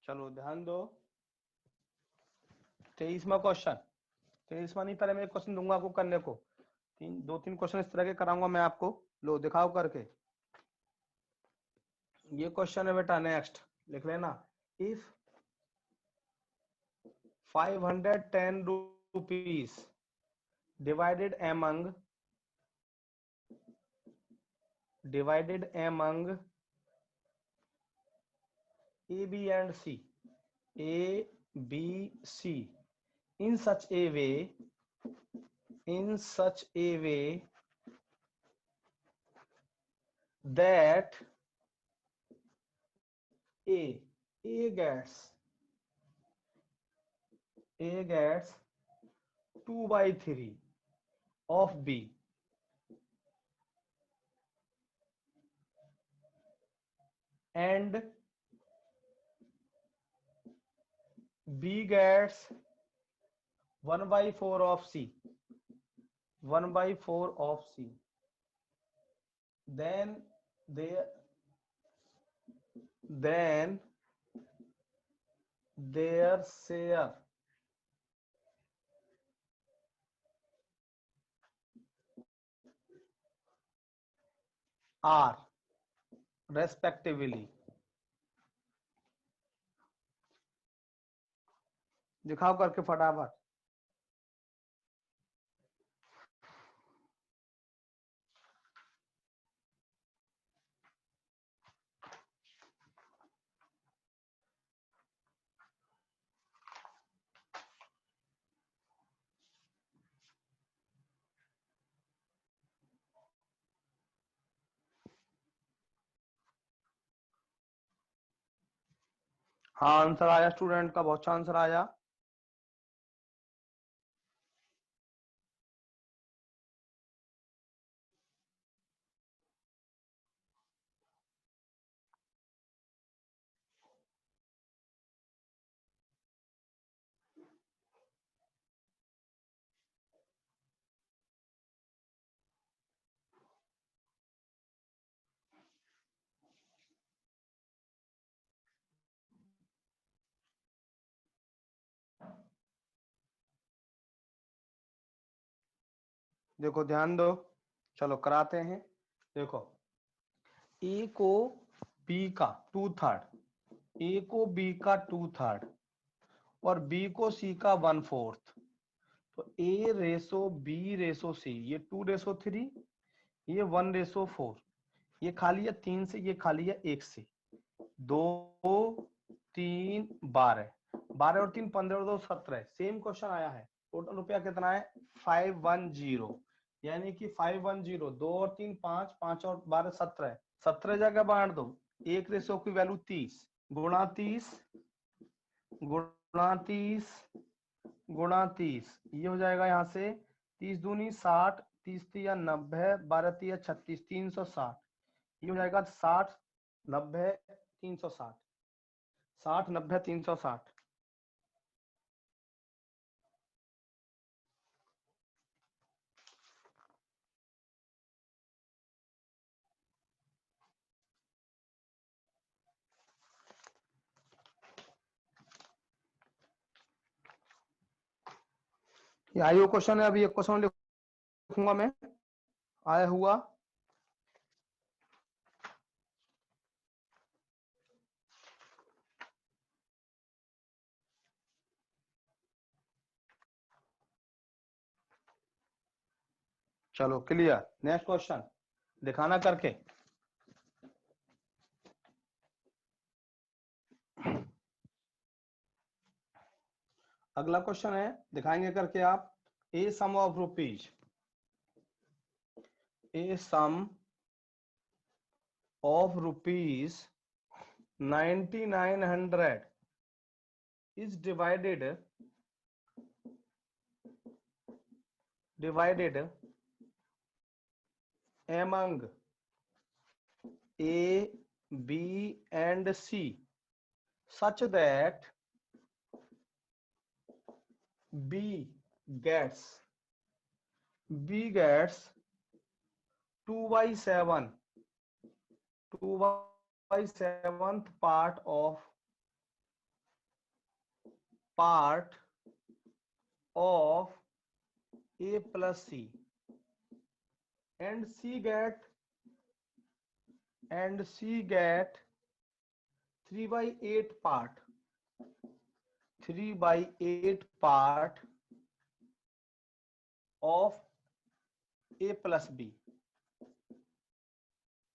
चलो ध्यान दो, 23वां क्वेश्चन, 23वां नहीं, पहले मैं एक क्वेश्चन दूंगा आपको करने को, 2-3 क्वेश्चन इस तरह के कराऊंगा मैं आपको, लो दिखाओ करके, ये क्वेश्चन है बेटा, नेक्स्ट लिख लेना, if 510 rupees divided among A, B and C, A, B, C in such a way that A gets 2/3 of B and B gets 1/4 of C, 1/4 of C, then their share are respectively, दिखाओ करके फटाफट, हाँ answer आया student का, बहुत अच्छा answer आया, देखो ध्यान दो, चलो कराते हैं, देखो ए को बी का 2/3, ए को बी का 2/3 और बी को सी का 1/4, तो ए रेशो बी रेशो सी, ये 2/3, ये 1/4, ये खाली है 3 से, ये खाली है 1 से, 2 3 12, 12 और 3 15 और 2 17, सेम क्वेश्चन आया है, टोटल रुपया कितना है 510, यानी कि 510, 2 और 3 5, 5 और 12 17, 17 जगह बांट दो, एक रेशो की वैल्यू 30 गुणा 30 गुणा 30 गुणा 30, ये हो जाएगा यहाँ से 30 दूनी 60, 30 तिया 90, 12 तिया 36, 360, ये हो जाएगा 60 90 360, 60 90 360। ये आयो क्वेश्चन है, अभी एक क्वेश्चन लिखूंगा मैं आया हुआ। चलो क्लियर, नेक्स्ट क्वेश्चन दिखाना करके। अगला क्वेश्चन है, दिखाएंगे करके आप। A sum of rupees, a sum of rupees 9900 is divided among A, B and C such that B gets 2 by 7th part of A plus C, and C get 3 by 8 part of A plus B.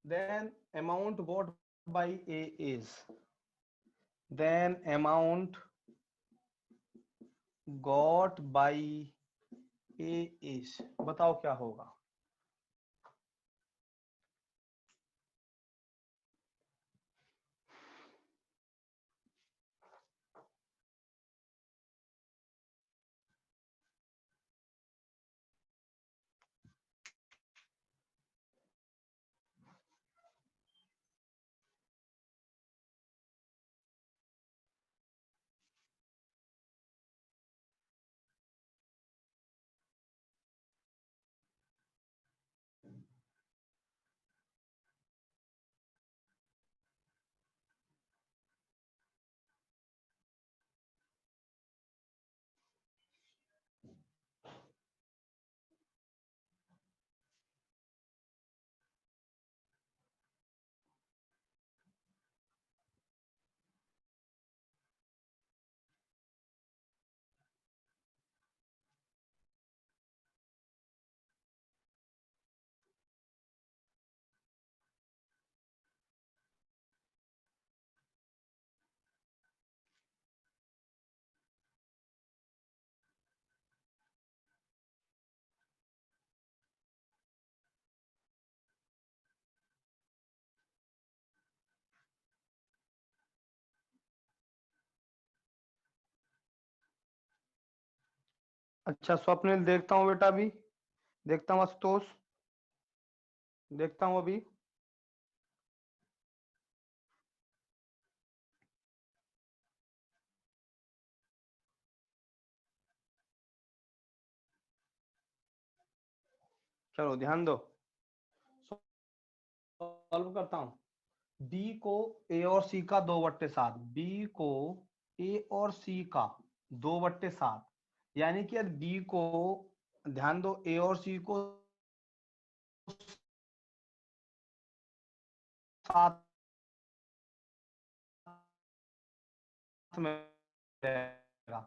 Then amount got by A is, बताओ क्या होगा। अच्छा स्वप्निल, देखता हूँ बेटा, अभी देखता हूँ। आशुतोष देखता हूँ अभी। चलो ध्यान दो, सॉल्व करता हूँ। B को A और C का 2/7, B को A और C का 2/7, यानी कि B को, ध्यान दो, A और C को 7 में रहेगा,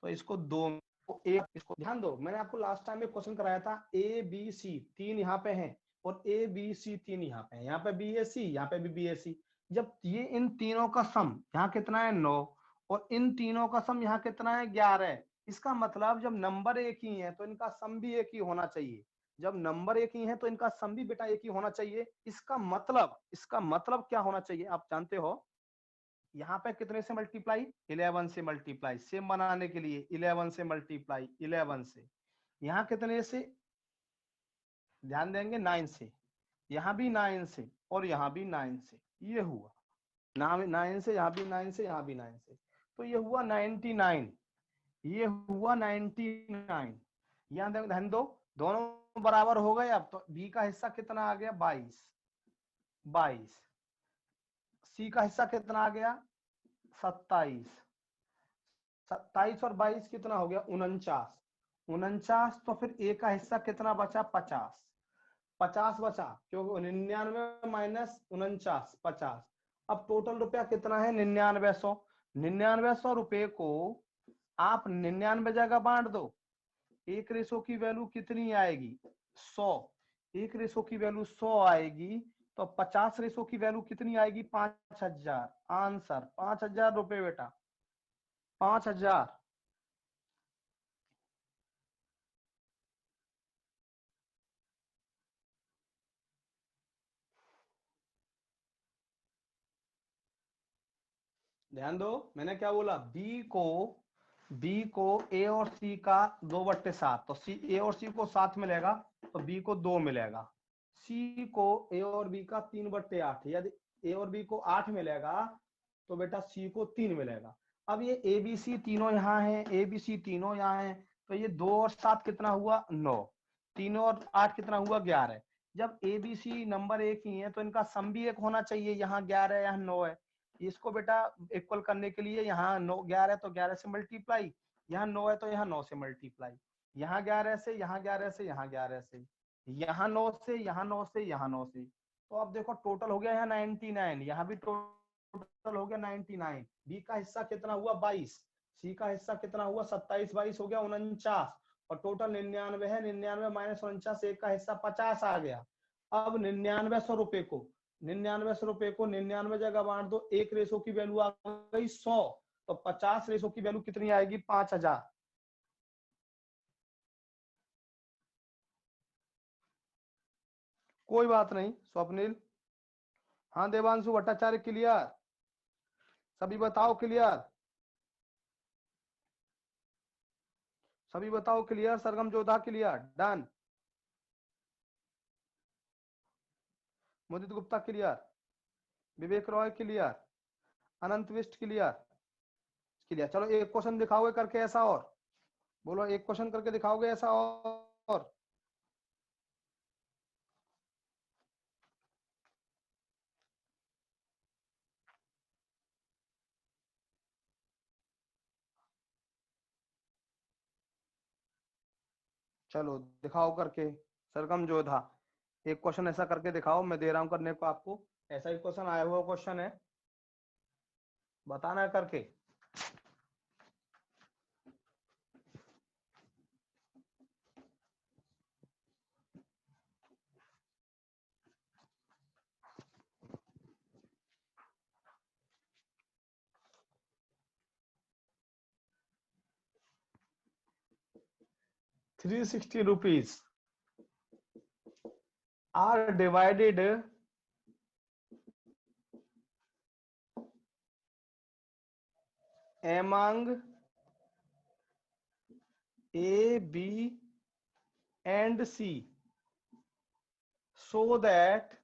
तो इसको 2 एक, इसको ध्यान दो, मैंने आपको लास्ट टाइम में क्वेश्चन कराया था। A B C 3 यहाँ पे हैं और A B C 3 यहाँ पे है, यहाँ पे B A C, यहाँ पे भी B A C। जब ये इन तीनों का सम यहाँ कितना है 9 और इन तीनों का सम यहाँ कितना है 11, इसका मतलब जब नंबर एक ही है तो इनका सम भी एक ही होना चाहिए। जब नंबर एक ही है तो इनका सम भी बेटा एक ही होना चाहिए। इसका मतलब क्या होना चाहिए आप जानते हो, यहाँ पे कितने से मल्टीप्लाई, 11 से मल्टीप्लाई, सेम बनाने के लिए 11 से मल्टीप्लाई 11 से, यहाँ कितने से ध्यान देंगे 9 से, यहाँ भी 9 से और यहाँ भी 9 से, ये हुआ 9 से, यहाँ भी 9 से, यहाँ भी 9 से, तो ये हुआ 99, ये हुआ 99। यहाँ ध्यान दो दोनों बराबर हो गए। अब तो बी का हिस्सा कितना आ गया 22, सी का हिस्सा कितना आ गया 27, 27 और 22 कितना हो गया 49, तो फिर ए का हिस्सा कितना बचा 50 बचा, क्योंकि 99 माइनस 49 50। अब टोटल रुपया कितना है 9900 रुपए को आप 99 जगह बांट दो, एक रेशो की वैल्यू कितनी आएगी 100, एक रेशो की वैल्यू 100 आएगी, तो 50 रेशो की वैल्यू कितनी आएगी 5000। आंसर 5000 रुपए बेटा, 5000। ध्यान दो मैंने क्या बोला, बी को ए और सी का 2/7, तो सी ए और सी को 7 मिलेगा तो बी को 2 मिलेगा, सी को ए और बी का 3/8, यदि ए और बी को 8 मिलेगा तो बेटा सी को 3 मिलेगा। अब ये ए बी सी तीनों यहाँ है, ए बी सी तीनों यहाँ है, तो ये 2 और 7 कितना हुआ 9, 3 और 8 कितना हुआ 11। जब ए बी सी नंबर एक ही है तो इनका सम भी एक होना चाहिए, यहाँ 11 यहाँ 9 है, इसको बेटा इक्वल करने के लिए यहाँ 9 11 है तो 11 से मल्टीप्लाई, यहाँ 9 है तो यहाँ 9 से मल्टीप्लाई, यहाँ 11 से, यहाँ 11 से, यहाँ 11 से, यहाँ 9 से, यहाँ 9 से, यहाँ 9 से, तो अब देखो टोटल हो गया यहाँ 99, यहाँ भी टोटल हो गया 99। बी का हिस्सा कितना हुआ 22, सी का हिस्सा कितना हुआ 27, 22 हो गया 49, और टोटल 99 है, 99 माइनस 49, एक का हिस्सा 50 आ गया। अब 9900 रुपए को 99 जगह बांट दो, एक रेशो की वैल्यू आ गई 100, तो 50 रेशो की वैल्यू कितनी आएगी 5000। कोई बात नहीं स्वप्निल। हाँ देवांशु भट्टाचार्य क्लियर, सभी बताओ क्लियर, सभी बताओ क्लियर, सरगम जोधा क्लियर, डन, मुदित गुप्ता क्लियर, विवेक रॉय क्लियर, अनंत विष्ट क्लियर, क्लियर। चलो एक क्वेश्चन दिखाओगे करके ऐसा, और बोलो एक क्वेश्चन करके दिखाओगे ऐसा, और चलो दिखाओ करके, सरगम जोधा एक क्वेश्चन ऐसा करके दिखाओ, मैं दे रहा हूं करने को आपको, ऐसा ही क्वेश्चन आया हुआ क्वेश्चन है, बताना करके। ₹360 are divided among A, B and C so that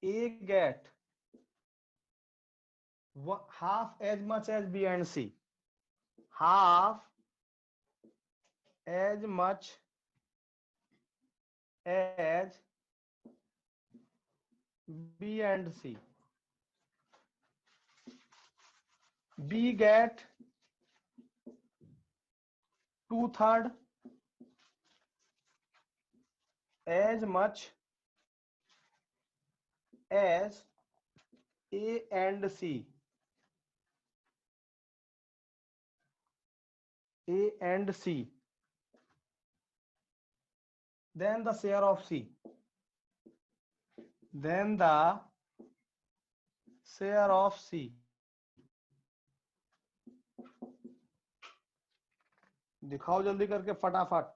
A get half as much as B and C, half as much as B and C. B get 2/3 as much as A and C. A and C. Then the share of C. Then the share of C. दिखाओ जल्दी करके फटाफट।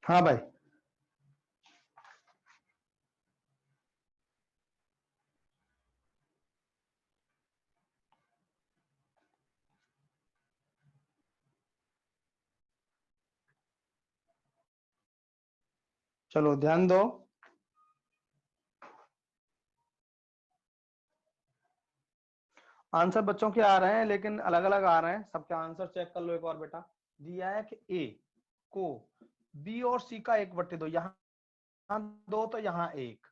हाँ भाई, चलो ध्यान दो। Answer बच्चों के आ रहे हैं लेकिन अलग अलग आ रहे हैं, सबके आंसर चेक कर लो एक बार बेटा। दिया है कि ए को बी और सी का 1/2, यहाँ 2 तो यहाँ 1,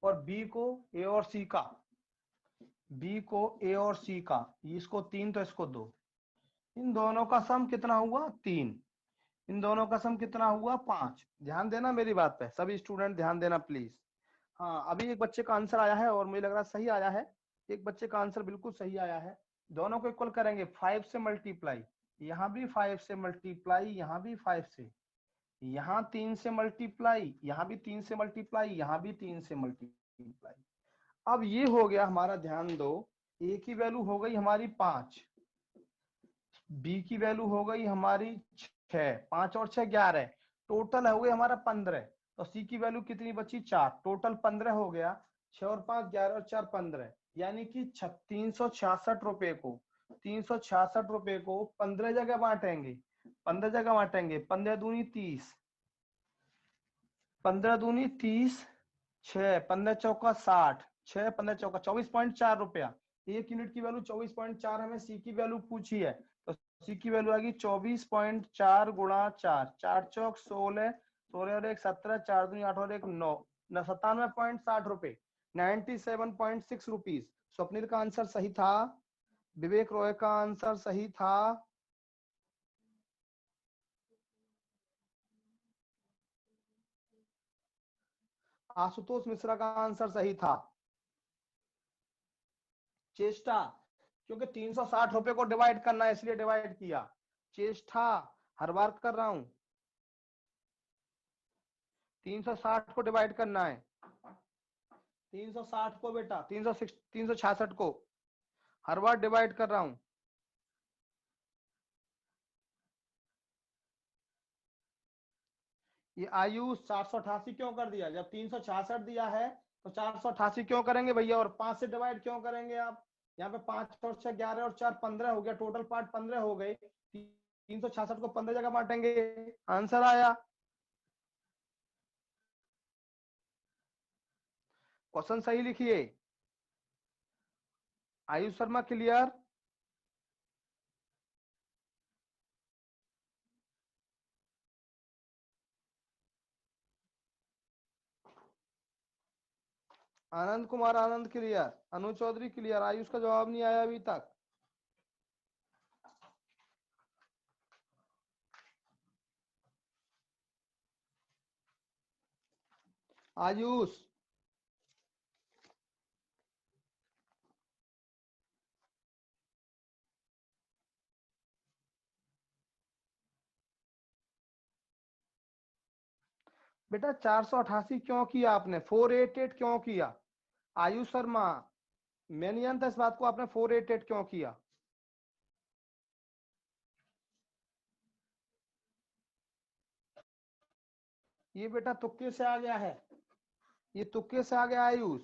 और बी को ए और सी का, बी को ए और सी का, इसको 3 तो इसको 2, इन दोनों का सम कितना हुआ 3, इन दोनों का सम कितना हुआ 5। ध्यान देना मेरी बात पे, सभी स्टूडेंट ध्यान देना प्लीज। हाँ, अभी एक बच्चे का आंसर आया है और मुझे लग रहा है सही आया है, एक बच्चे का आंसर बिल्कुल सही आया है। दोनों को इक्वल करेंगे, 5 से मल्टीप्लाई, यहाँ भी 5 से मल्टीप्लाई, यहाँ भी 5 से, यहाँ 3 से मल्टीप्लाई, यहाँ भी 3 से मल्टीप्लाई, यहाँ भी 3 से मल्टीप्लाई। अब ये हो गया हमारा, ध्यान दो, ए की वैल्यू हो गई हमारी 5, बी की वैल्यू हो गई हमारी 6, 5 और 6 11, टोटल हो गई हमारा 15। तो सी की वैल्यू कितनी बची 4, टोटल 15 हो गया। 6 और 5 11 और 4 15, यानी कि 366 रुपए को, 366 रुपए को 15 जगह बांटेंगे, 15 जगह बांटेंगे, 15 दूनी 30, 15 दूनी 30, 6 15 चौका 60, 6 15 चौका 24.4 रुपया। एक यूनिट की वैल्यू 24.4, हमें सी की वैल्यू पूछी है, तो सी की वैल्यू आएगी 24.4 गुणा 4, 4 चौक 16, 16 और 1 17, 4 दूनी 8 और 1 9, 97.60 रुपए, 97.6 रुपीज। स्वप्निल का आंसर सही था, विवेक रॉय का आंसर सही था, आशुतोष मिश्रा का आंसर सही था। चेष्टा, क्योंकि 360 रुपए को डिवाइड करना है इसलिए डिवाइड किया। चेष्टा, हर बार कर रहा हूं, 360 को डिवाइड करना है, 360 को बेटा, 366 को हर बार डिवाइड कर रहा हूं। ये आयुष 488 क्यों कर दिया, जब 366 दिया है तो 488 क्यों करेंगे भैया, और 5 से डिवाइड क्यों करेंगे आप। यहाँ पे 5 और 6 11 और 4 15 हो गया, टोटल पार्ट 15 हो गए, 366 को 15 जगह बांटेंगे, आंसर आया। क्वेश्चन सही लिखिए। Ayush Sharma clear. Anand Kumar Anand clear, Anu Chaudhary clear, Ayush का जवाब नहीं आया अभी तक। आयुष, बेटा 488 क्यों किया आपने, 488 क्यों किया। आयुष शर्मा, मैं नहीं जानता इस बात को, आपने 488 क्यों किया। ये बेटा तुक्के से आ गया है, ये तुक्के से आ गया आयुष।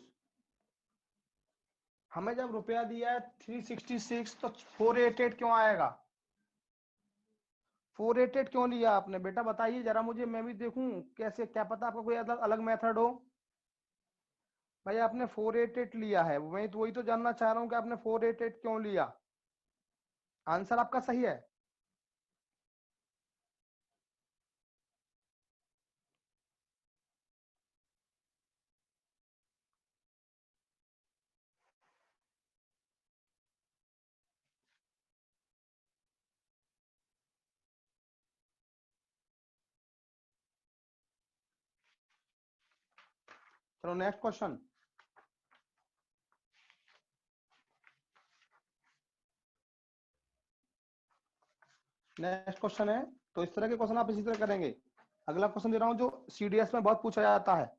हमें जब रुपया दिया है 366 तो 488 क्यों आएगा, 488 क्यों लिया आपने बेटा, बताइए जरा मुझे, मैं भी देखूं कैसे, क्या पता आपका कोई अलग अलग मेथड हो। भाई आपने 488 लिया है, मैं तो वही तो जानना चाह रहा हूँ कि आपने 488 क्यों लिया। आंसर आपका सही है। चलो नेक्स्ट क्वेश्चन। नेक्स्ट क्वेश्चन है, तो इस तरह के क्वेश्चन आप इसी तरह करेंगे। अगला क्वेश्चन दे रहा हूं जो सीडीएस में बहुत पूछा जाता है,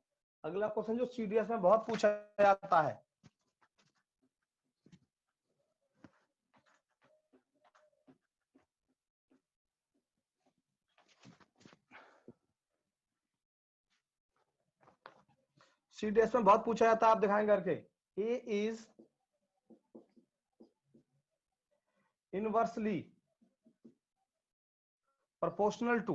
अगला क्वेश्चन जो सीडीएस में बहुत पूछा जाता है। सी टेस्ट में बहुत पूछा जाता है, आप दिखाएं करके। A is inversely proportional to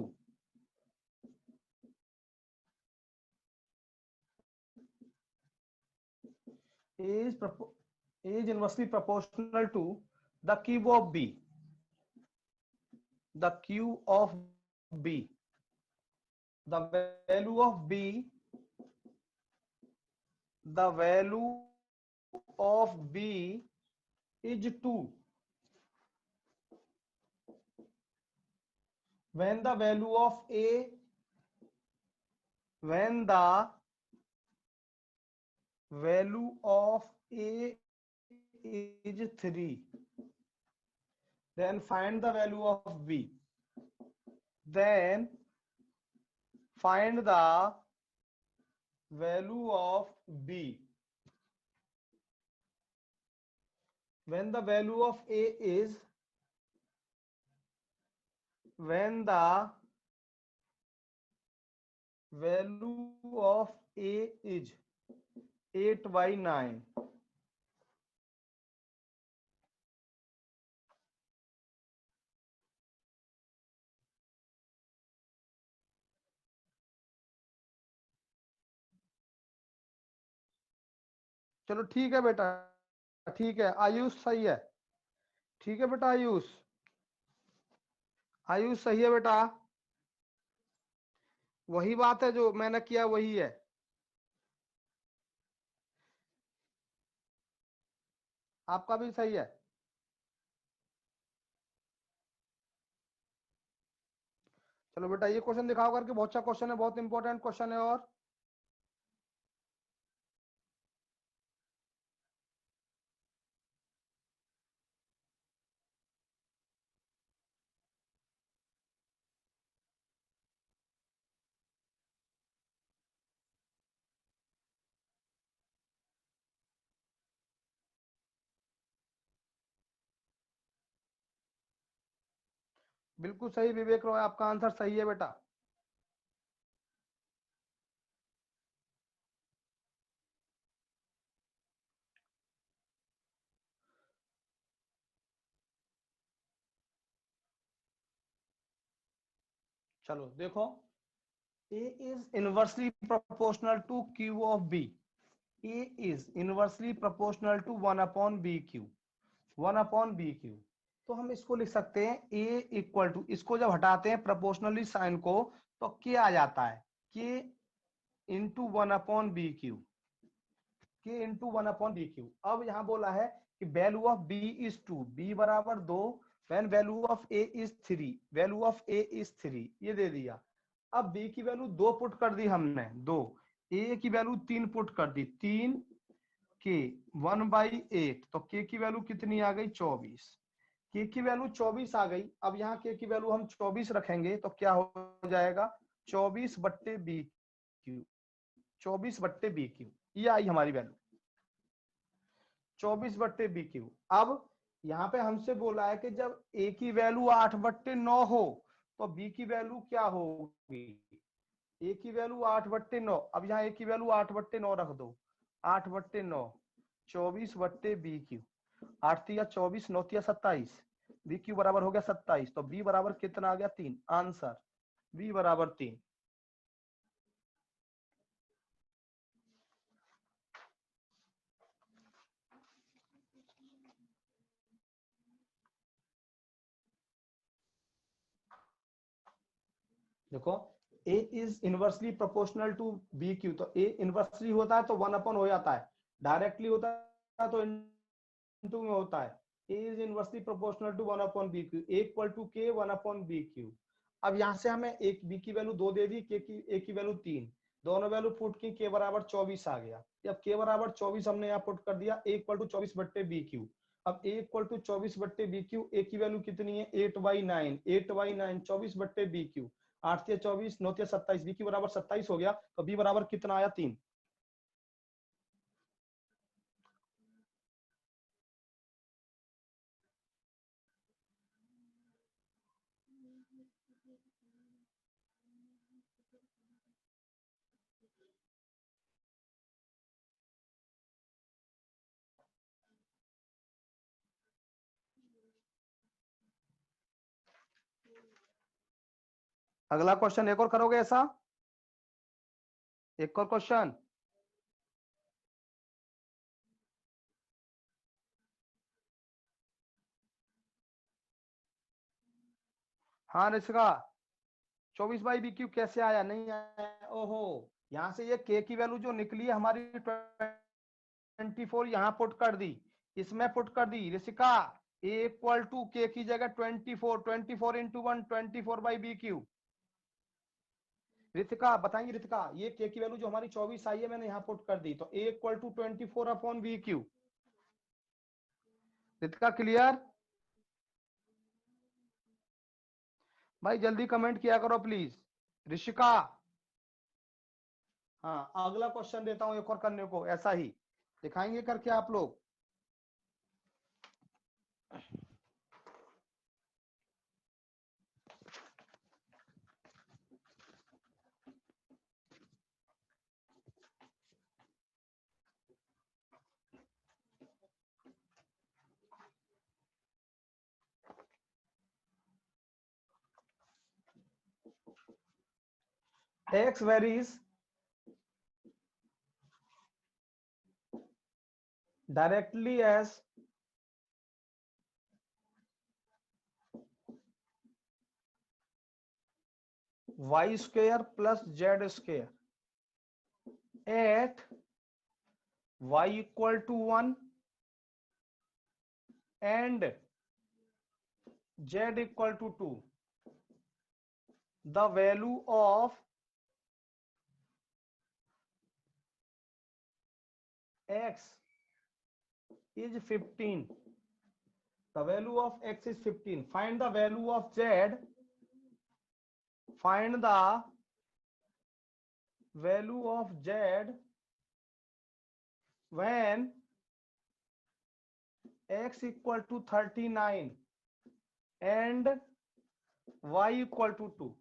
is inversely proportional to the cube of b, the cube of b, the value of b, the value of b is 2 when the value of a, when the value of a is 3, then find the value of b, then find the value of b when the value of a is, when the value of a is 8/9, चलो ठीक है बेटा, ठीक है आयुष सही है, ठीक है बेटा आयुष, आयुष सही है बेटा, वही बात है जो मैंने किया वही है। आपका भी सही है। चलो बेटा ये क्वेश्चन दिखाओ करके, बहुत अच्छा क्वेश्चन है, बहुत इंपॉर्टेंट क्वेश्चन है। और बिल्कुल सही विवेक रॉय, आपका आंसर सही है बेटा। चलो देखो, A is inversely proportional to Q of B. A is inversely proportional to 1/BQ, 1/BQ। तो हम इसको लिख सकते हैं A इक्वल टू, इसको जब हटाते हैं प्रोपोर्शनली साइन को तो K आ जाता है, K into 1/BQ, K into 1/BQ। अब यहाँ बोला है कि value of B is 2, B बराबर 2, when value of A is 3, value of A is 3, ये दे दिया। अब B की वैल्यू 2 पुट कर दी हमने, 2, A की वैल्यू 3 पुट कर दी, 3 K 1/8, तो K की वैल्यू कितनी आ गई 24, K की वैल्यू 24 आ गई। अब यहाँ K की वैल्यू हम 24 रखेंगे तो क्या हो जाएगा 24/BQ, 24/BQ, ये आई हमारी वैल्यू 24/BQ। अब यहाँ पे हमसे बोला है कि जब A की वैल्यू 8/9 हो तो B की वैल्यू क्या होगी, A की वैल्यू 8/9, अब यहाँ A की वैल्यू 8/9 रख दो, 8/9, 24/BQ, 8 या 24, 9 या 27, BQ बराबर हो गया 27, तो B बराबर कितना आ गया 3, आंसर B बराबर 3। देखो A is inversely proportional to BQ, तो A इनवर्सली होता है तो 1/, हो जाता है, डायरेक्टली होता है तो इनटू में होता है। A is inversely proportional to 1/BQ, A equal to K 1/BQ। अब यहाँ से हमें एक B की वैल्यू 2 दे दी, A की वैल्यू 3, दोनों वैल्यू पुट की, K बराबर 24 आ गया। जब K बराबर 24 हमने यहाँ पुट कर दिया, A इक्वल टू 24/BQ। अब A equal to 24/BQ, A की वैल्यू कितनी है 8/9, 8/9 24/BQ, 8 या 24, 9 या 27, B की बराबर 27 हो गया, तो B बराबर कितना आया 3। अगला क्वेश्चन एक और करोगे ऐसा, एक और क्वेश्चन। हाँ ऋषिका, 24/BQ कैसे आया, नहीं आया, ओहो। यहाँ से ये के की वैल्यू जो निकली है हमारी 24 यहाँ पुट कर दी, इसमें पुट कर दी ऋषिका, ए इक्वल टू के की जगह 24, 24 इंटू 1, 24/BQ। ऋतिका बताएंगे, ऋतिका ये के की वैल्यू जो हमारी 24 आई है मैंने यहाँ पुट कर दी, तो A equal to 24/BQ। Ritika clear? भाई जल्दी कमेंट किया करो प्लीज। ऋषिका, हाँ अगला क्वेश्चन देता हूं एक और करने को, ऐसा ही दिखाएंगे करके आप लोग। X varies directly as y square plus z square at y equal to 1 and z equal to 2. The value of x is 15. The value of x is 15. Find the value of z. Find the value of z when x equal to 39 and y equal to 2.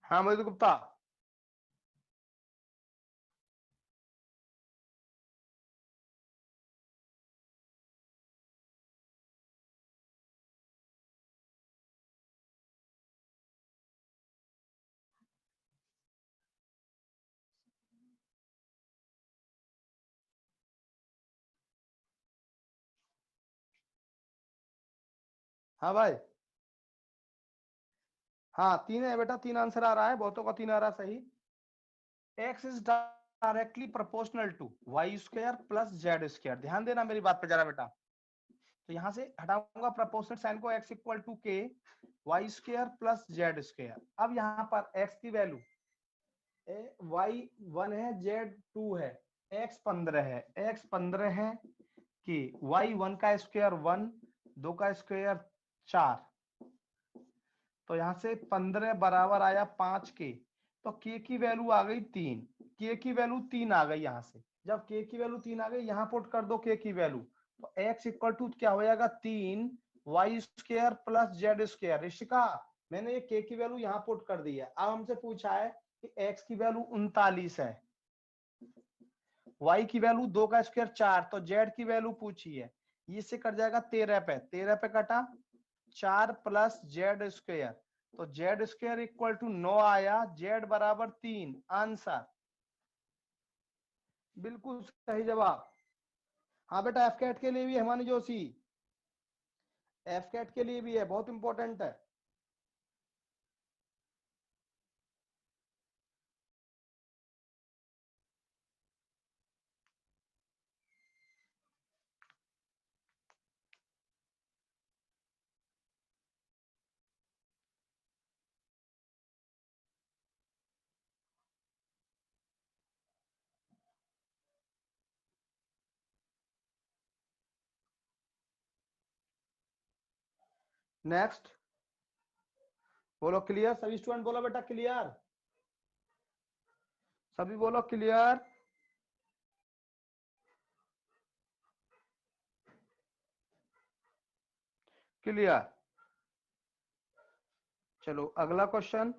हाँ मोहित गुप्ता, हाँ भाई, हाँ तीन है बेटा, तीन answer आ रहा है, बहुतों का तीन आ रहा है सही। x is directly proportional to Y square plus Z square. ध्यान देना मेरी बात पे जरा बेटा, तो यहां से हटाऊंगा प्रोपोर्शनल साइन को, x equal to K Y square plus Z square. अब यहाँ पर x की वैल्यू y 1 है, z 2 है, x 15 है, x 15 है कि y 1 का स्क्वायर 1, 2 का स्क्वायर 4, तो यहाँ से 15 बराबर आया 5 के, तो k की वैल्यू आ गई 3, k की वैल्यू 3 आ गई। यहाँ से जब k की वैल्यू 3 आ गई, यहाँ पुट कर दो k की वैल्यू, तो x इक्वल टू क्या हो जाएगा 3 Y square plus Z square. Rishika मैंने ये k की वैल्यू यहाँ पुट कर दी है। अब हमसे पूछा है कि x की वैल्यू 39 है, y की वैल्यू 2 का स्क्वायर 4, तो z की वैल्यू पूछी है, इससे कट जाएगा 13 पे, 13 पे कटा 4 प्लस जेड स्क्वायर, तो जेड स्क्वायर इक्वल टू 9 आया, जेड बराबर 3। आंसर बिल्कुल सही जवाब। हाँ बेटा एफ कैट के लिए भी है हमारी जोशी, एफ कैट के लिए भी है, बहुत इंपॉर्टेंट है। नेक्स्ट बोलो क्लियर, सभी स्टूडेंट बोलो बेटा क्लियर, सभी बोलो क्लियर। क्लियर। चलो अगला क्वेश्चन,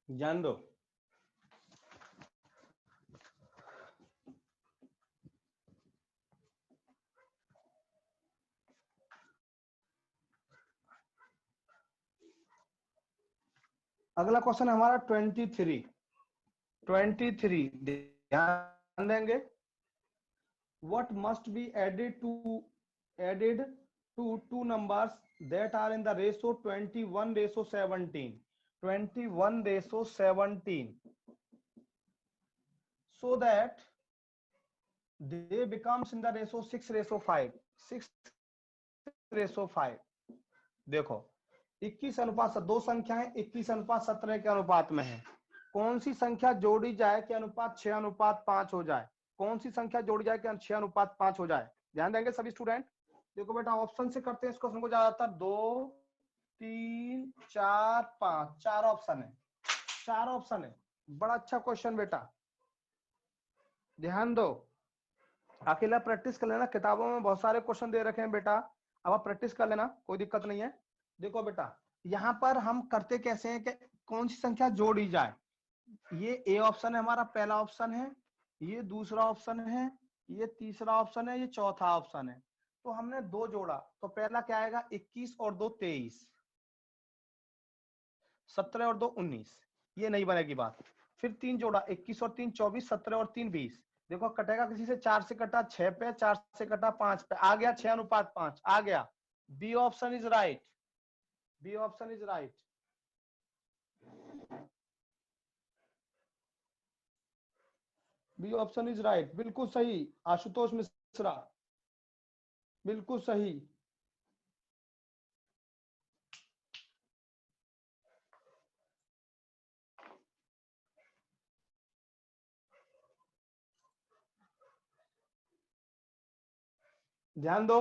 ध्यान दो। अगला क्वेश्चन हमारा 23 ध्यान देंगे। What must be added to two numbers that are in the ratio 21:17, 21:17, so that they becomes in the ratio 6:5, 6:5। देखो 21 अनुपात, दो संख्याएं 21:17 के अनुपात में है। कौन सी संख्या जोड़ी जाए कि अनुपात 6:5 हो जाए? कौन सी संख्या जोड़ी जाए कि 6:5 हो जाए? ध्यान देंगे सभी स्टूडेंट। देखो बेटा ऑप्शन से करते हैं इस क्वेश्चन को ज्यादातर। 2 3 4 5, चार ऑप्शन है, चार ऑप्शन है। बड़ा अच्छा क्वेश्चन बेटा, ध्यान दो। अकेला प्रैक्टिस कर लेना, किताबों में बहुत सारे क्वेश्चन दे रखे हैं बेटा, अब आप प्रैक्टिस कर लेना, कोई दिक्कत नहीं है। देखो बेटा यहाँ पर हम करते कैसे हैं कि कौन सी संख्या जोड़ी जाए। ये ए ऑप्शन है हमारा, पहला ऑप्शन है, ये दूसरा ऑप्शन है, ये तीसरा ऑप्शन है, ये चौथा ऑप्शन है। तो हमने दो जोड़ा, तो पहला क्या आएगा 21 और 2 23, 17 और 2 19, ये नहीं बनेगी बात। फिर तीन जोड़ा 21 और 3 24, 17 और 3 20। देखो कटेगा किसी से, 4 से कटा 6 पे, 4 से कटा 5 पे, आ गया 6:5 आ गया। B option is right, B option is right. B option is right, बिल्कुल सही आशुतोष मिश्रा, बिल्कुल सही। ध्यान दो।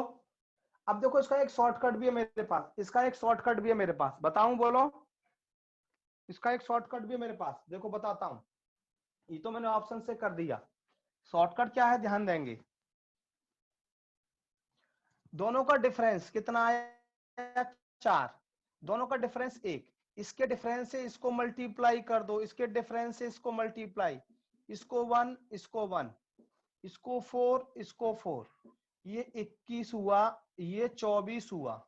अब देखो इसका एक शॉर्टकट भी है मेरे पास, इसका एक शॉर्टकट भी है मेरे पास, बताऊं बोलो? इसका एक शॉर्टकट भी है मेरे पास, देखो बताता हूं। ये तो मैंने ऑप्शन से कर दिया, शॉर्टकट क्या है ध्यान देंगे। दोनों का डिफरेंस कितना आया 4, दोनों का डिफरेंस 1, इसके डिफरेंस से इसको मल्टीप्लाई कर दो, इसके डिफरेंस से इसको मल्टीप्लाई, इसको 1 इसको 1, इसको 4 इसको 4, ये 21 हुआ, ये 24 हुआ,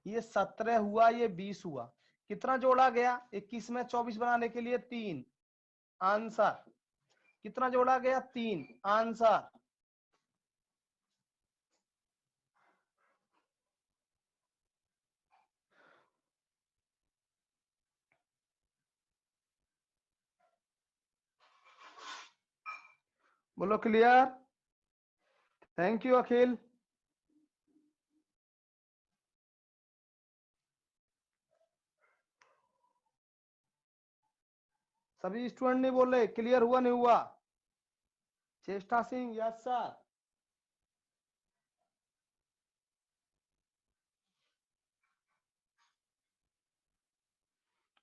ये 17 हुआ, ये 20 हुआ। कितना जोड़ा गया 21 में 24 बनाने के लिए 3, आंसर। कितना जोड़ा गया 3, आंसर। बोलो क्लियर। थैंक यू अखिल। सभी स्टूडेंट नहीं बोल रहे क्लियर हुआ नहीं हुआ? चेष्टा Singh yes sir.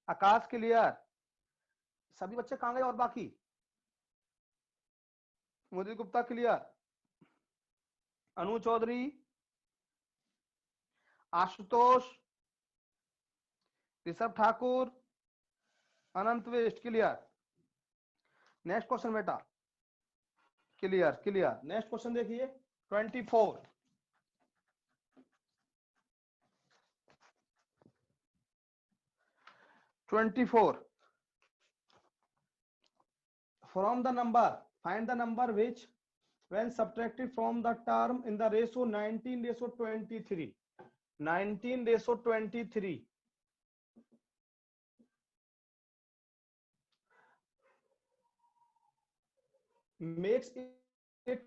Akash clear. सभी बच्चे कहां गए और बाकी? मुदित गुप्ता क्लियर, अनु चौधरी, आशुतोष, ऋषभ ठाकुर, अनंत वेस्ट क्लियर। नेक्स्ट क्वेश्चन बेटा, क्लियर क्लियर। नेक्स्ट क्वेश्चन देखिए 24, from the number, find the number which when subtracted from the term in the ratio 19:23, 19:23 makes it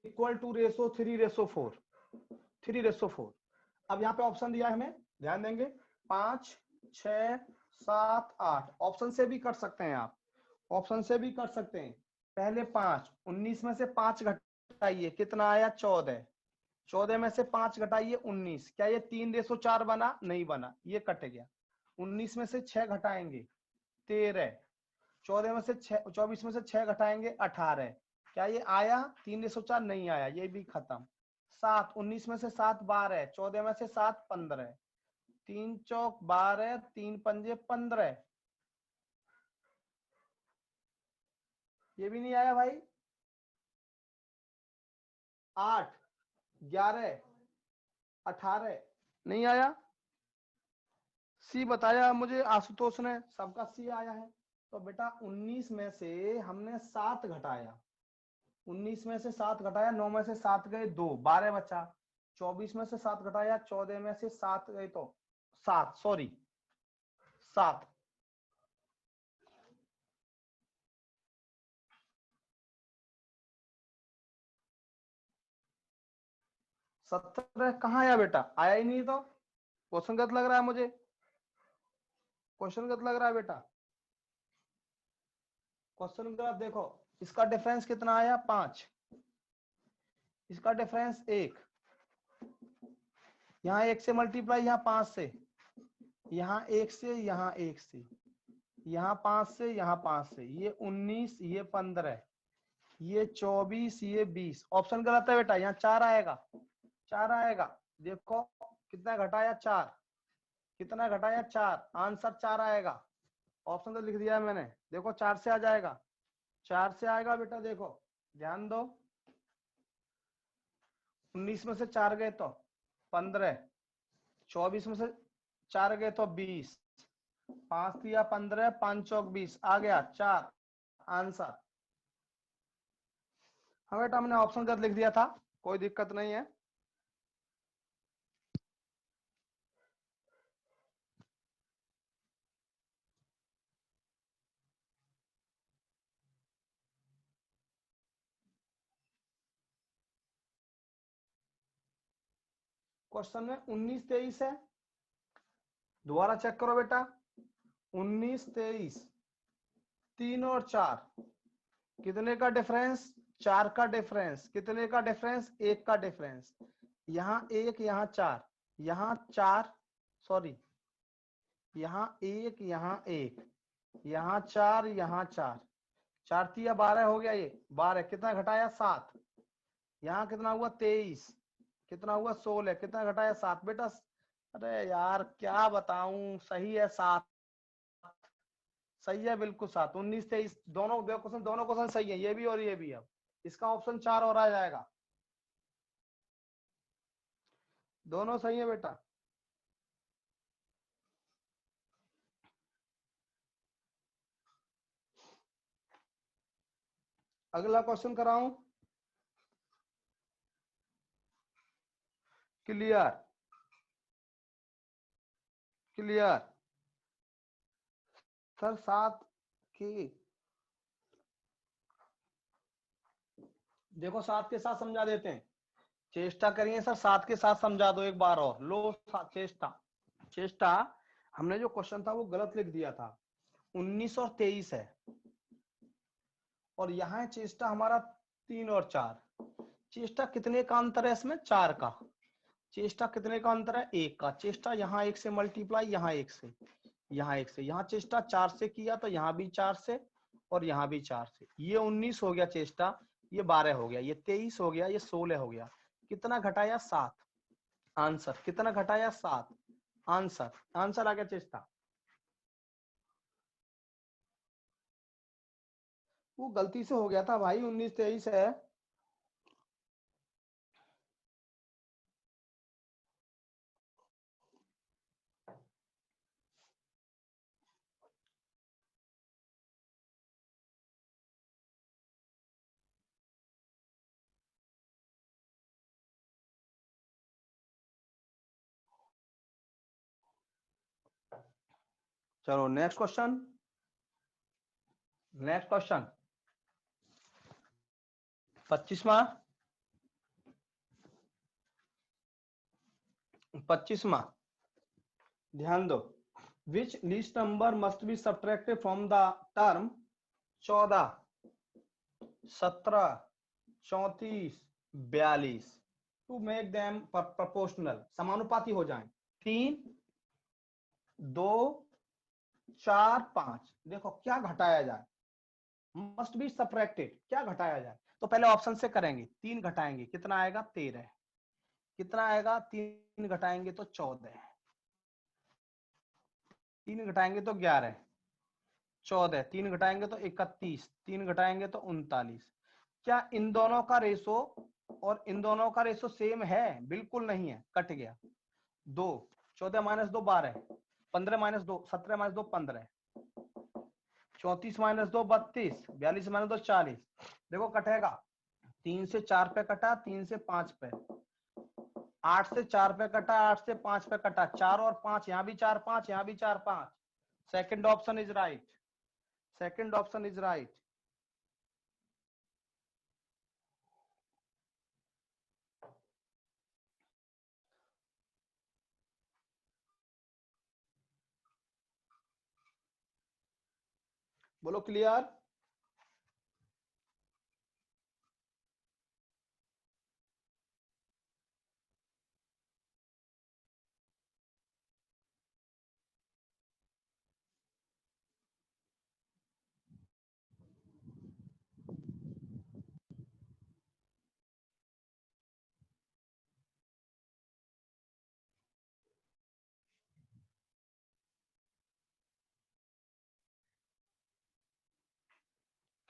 equal to ratio 3:4, 3:4। अब यहाँ पे ऑप्शन दिया है हमें, ध्यान देंगे 5 6 7 8, ऑप्शन से भी कर सकते हैं आप। ऑप्शन से भी कर सकते हैं। पहले 5, 19 में से 5 घटाइए, कितना आया 14, 14 में से 5 घटाइए 19, क्या ये 3:4 बना? नहीं बना, ये कट गया। 19 में से 6 घटाएंगे 13, 14 में से 6, 24 में से 6 घटाएंगे 18, क्या ये आया 3:4? नहीं आया, ये भी खत्म। 7, 19 में से 7 12, 14 में से 7 15, 3 चौक 12, 3 पंजे 15, ये भी नहीं आया भाई। 8 11 18, नहीं आया। सी बताया मुझे आशुतोष ने, सबका सी आया है। तो बेटा 19 में से हमने 7 घटाया, 19 में से 7 घटाया, 9 में से 7 गए 2, 12 बचा। 24 में से 7 घटाया, 14 में से 7 गए तो 7, सॉरी 7। सत्रह कहाँ आया बेटा? आया ही नहीं, तो क्वेश्चन गलत लग रहा है मुझे, क्वेश्चन गलत लग रहा है बेटा, क्वेश्चन गलत। देखो इसका डिफरेंस कितना आया 5, इसका डिफरेंस 1, यहाँ 1 से मल्टीप्लाई, यहाँ 5 से, यहाँ 1 से, यहाँ 1 से, यहाँ 5 से, यहाँ 5 से, ये 19, ये 15, ये 24, ये 20। ऑप्शन गलत है बेटा, यहाँ 4 आएगा, 4 आएगा। देखो कितना घटाया 4, कितना घटाया 4, आंसर 4 आएगा। ऑप्शन तो लिख दिया है मैंने, देखो 4 से आ जाएगा, 4 से आएगा बेटा। देखो ध्यान दो, 19 में से 4 गए तो 15, 24 में से 4 गए तो 20, 5 दिया 15, 5 चौक 20, आ गया 4 आंसर। हाँ बेटा हमने ऑप्शन गलत लिख दिया था, कोई दिक्कत नहीं है। क्वेश्चन में 19 23 है, दोबारा चेक करो बेटा। 19 23, 3 और 4 कितने का डिफरेंस? 4 का डिफरेंस। कितने का डिफरेंस? 1 का डिफरेंस। यहाँ 1, यहाँ 4, यहाँ 4, सॉरी यहाँ 1, यहाँ 1, यहाँ 4, यहाँ 4, 4 तिया 12 हो गया, ये 12, कितना घटाया 7, यहाँ कितना हुआ 23, कितना हुआ 16, कितना घटाया 7 बेटा। अरे यार क्या बताऊं, सही है 7, सही है बिल्कुल 7। 19 23 दोनों क्वेश्चन, दोनों क्वेश्चन सही है, ये भी और ये भी। अब इसका ऑप्शन 4 और आ जाएगा, दोनों सही है बेटा। अगला क्वेश्चन कराऊं? क्लियर? Clear sir? 7 की देखो 7 के साथ समझा देते हैं, चेष्टा करिए सर 7 के साथ समझा दो एक बार और। लो चेष्टा, चेष्टा। हमने जो क्वेश्चन था वो गलत लिख दिया था, 19 और 23 है, और यहाँ है चेष्टा हमारा 3 और 4। चेष्टा कितने का अंतर है इसमें? 4 का। चेष्टा कितने का अंतर है? 1 का। चेष्टा यहाँ 1 से मल्टीप्लाई, यहाँ 1 से, यहाँ 1 से, यहाँ चेष्टा 4 से किया तो यहाँ भी 4 से और यहाँ भी 4 से। ये 19 हो गया चेष्टा, ये 12 हो गया, ये 23 हो गया, ये 16 हो गया। कितना घटाया? 7 आंसर। कितना घटाया? 7 आंसर। आंसर आ गया चेष्टा। वो गलती से हो गया था भाई, 19 23 है। चलो नेक्स्ट क्वेश्चन, नेक्स्ट क्वेश्चन 25वां, 25वां ध्यान दो। Which least number must be subtracted from the term 14, 17, 34, 42 to make them proportional, समानुपाती हो जाएं। 3, 2, 4, 5। देखो क्या घटाया जाए, मस्ट बी सब्ट्रैक्टेड, क्या घटाया जाए? तो पहले ऑप्शन से करेंगे, 3 घटाएंगे कितना आएगा 13, कितना आएगा 3 घटाएंगे तो 14, 3 घटाएंगे तो 11, 14, 3 घटाएंगे तो 31, 3 घटाएंगे तो 39। क्या इन दोनों का रेशो और इन दोनों का रेशो सेम है? बिल्कुल नहीं है, कट गया। 2, 14 minus 2 12, 15 minus 2 17 minus 2 15, 34 minus 2 32, 42 minus 2 40। देखो कटेगा, 3 से 4 पे कटा, 3 से 5 पे, 8 से 4 पे कटा, 8 से 5 पे कटा, 4 और 5, यहाँ भी 4 5, यहाँ भी 4 5। Second option is right, second option is right. बोलो क्लियर?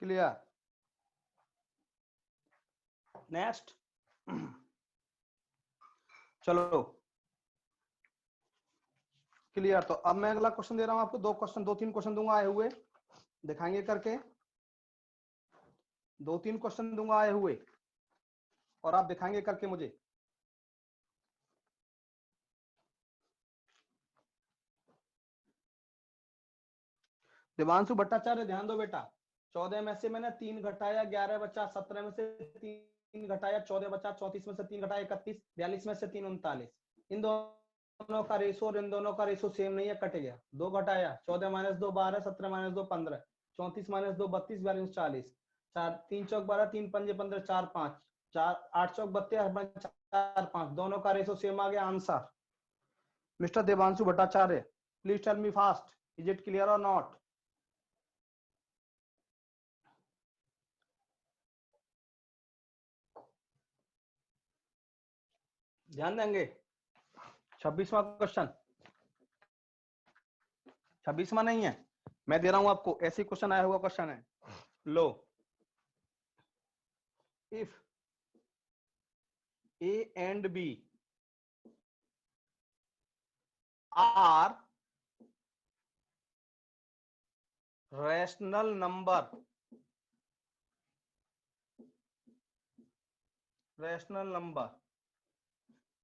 क्लियर? नेक्स्ट चलो क्लियर। तो अब मैं अगला क्वेश्चन दे रहा हूं आपको, 2 क्वेश्चन, 2-3 क्वेश्चन दूंगा आए हुए, दिखाएंगे करके। 2-3 क्वेश्चन दूंगा आए हुए और आप दिखाएंगे करके मुझे। देवांशु भट्टाचार्य ध्यान दो बेटा, 14 में से मैंने 3 घटाया 11 बचा, 17 में से 3 घटाया 14 बचा, 34 में से 3 घटाया 31, 42 में से 3 39। इन दोनों का रेशो और इन दोनों का रेशो सेम नहीं है, कट गया। 2 घटाया, 14 माइनस 2 12, 17 माइनस 2 15, 34 माइनस 2 32, 42 40, 4 3 चौक 12, 3 पंजे 15, 4 5, 4 8 चौक 32, 4 5, दोनों का रेशो सेम आ गया। Answer mister Devanshu Bhattacharya, please tell me fast, is it clear और नॉट? ध्यान देंगे। 26वां क्वेश्चन, 26वां नहीं है, मैं दे रहा हूं आपको, ऐसे क्वेश्चन आया हुआ क्वेश्चन है। लो, if A and B are rational number,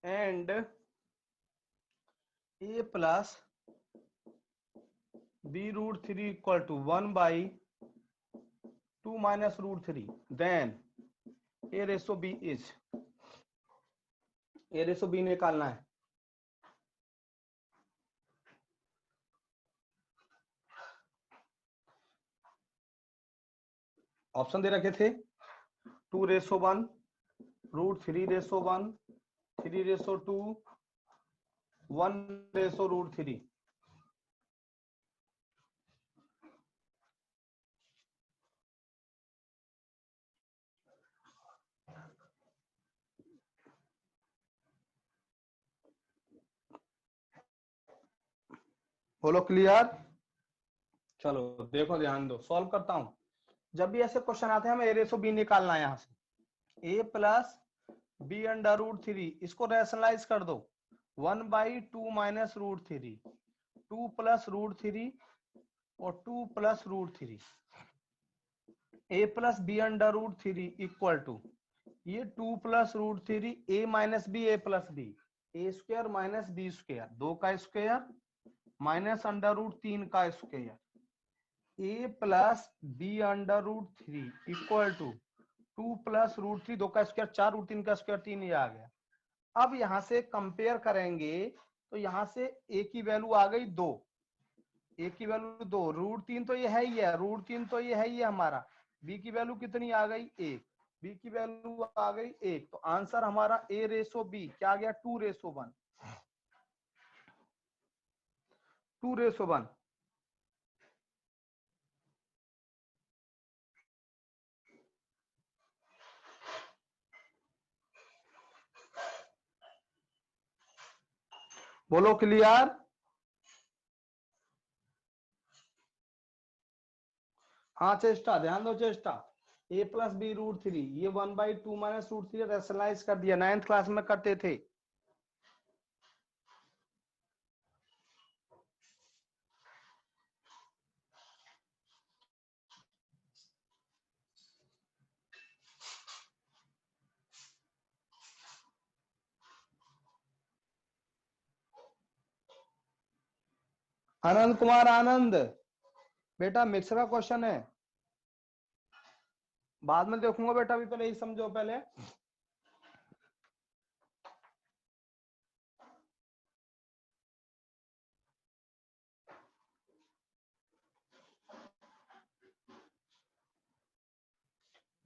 and A plus B root 3 equal to 1 by 2 minus root 3, then A ratio B is, A ratio B निकालना है। ऑप्शन दे रखे थे 2:1, √3:1, 3:2, 1:√3। बोलो क्लियर? चलो देखो ध्यान दो, सॉल्व करता हूं। जब भी ऐसे क्वेश्चन आते हैं हमें ए रेशो बी निकालना है। यहां से ए प्लस बी √3, इसको रैशनलाइज कर दो, 1/2 माइनस √3, 2 प्लस √3 और 2 plus √3। A plus B √3 equal to, ये 2 plus √3, A minus B, A plus B, A square minus B square, 2 का स्क्वायर माइनस √3 का square, A plus B √3 equal to 2 plus √3, 2 का square 4, √3 का square 3, ये आ गया। अब यहां से कंपेयर करेंगे तो यहां से ए की वैल्यू आ गई 2, ए की वैल्यू 2, √3 तो ये है ही है, √3 तो ये है ही है हमारा। बी की वैल्यू कितनी आ गई 1, बी की वैल्यू आ गई 1, तो आंसर हमारा a/b क्या आ गया 2/1, 2/1। बोलो क्लियर। हाँ चेष्टा, ध्यान दो चेष्टा। a+b√3 ये 1/2 माइनस √3 रेशनलाइज कर दिया, 9th क्लास में करते थे। आनंद कुमार आनंद, बेटा मिक्स का क्वेश्चन है, बाद में देखूंगा बेटा, अभी पहले ही समझो पहले।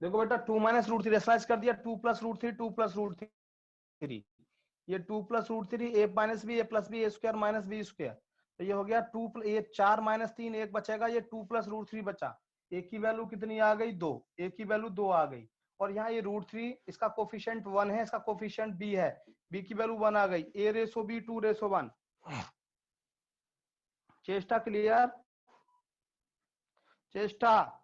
देखो बेटा 2 माइनस √3 रेशनलाइज कर दिया, 2 + √3 2 + √3, ये 2 + √3 a - b a + b a² - b², तो ये हो गया 2 ये 4 - 3 1 बचेगा, ये 2 + √3 बचा। a की वैल्यू कितनी आ गई 2, a की वैल्यू 2 आ गई, और यहाँ ये √3 इसका कोफिशिएंट 1 है, इसका कोफिशिएंट b है, b की वैल्यू 1 आ गई, a/b 2/1। चेष्टा क्लियर, चेष्टा।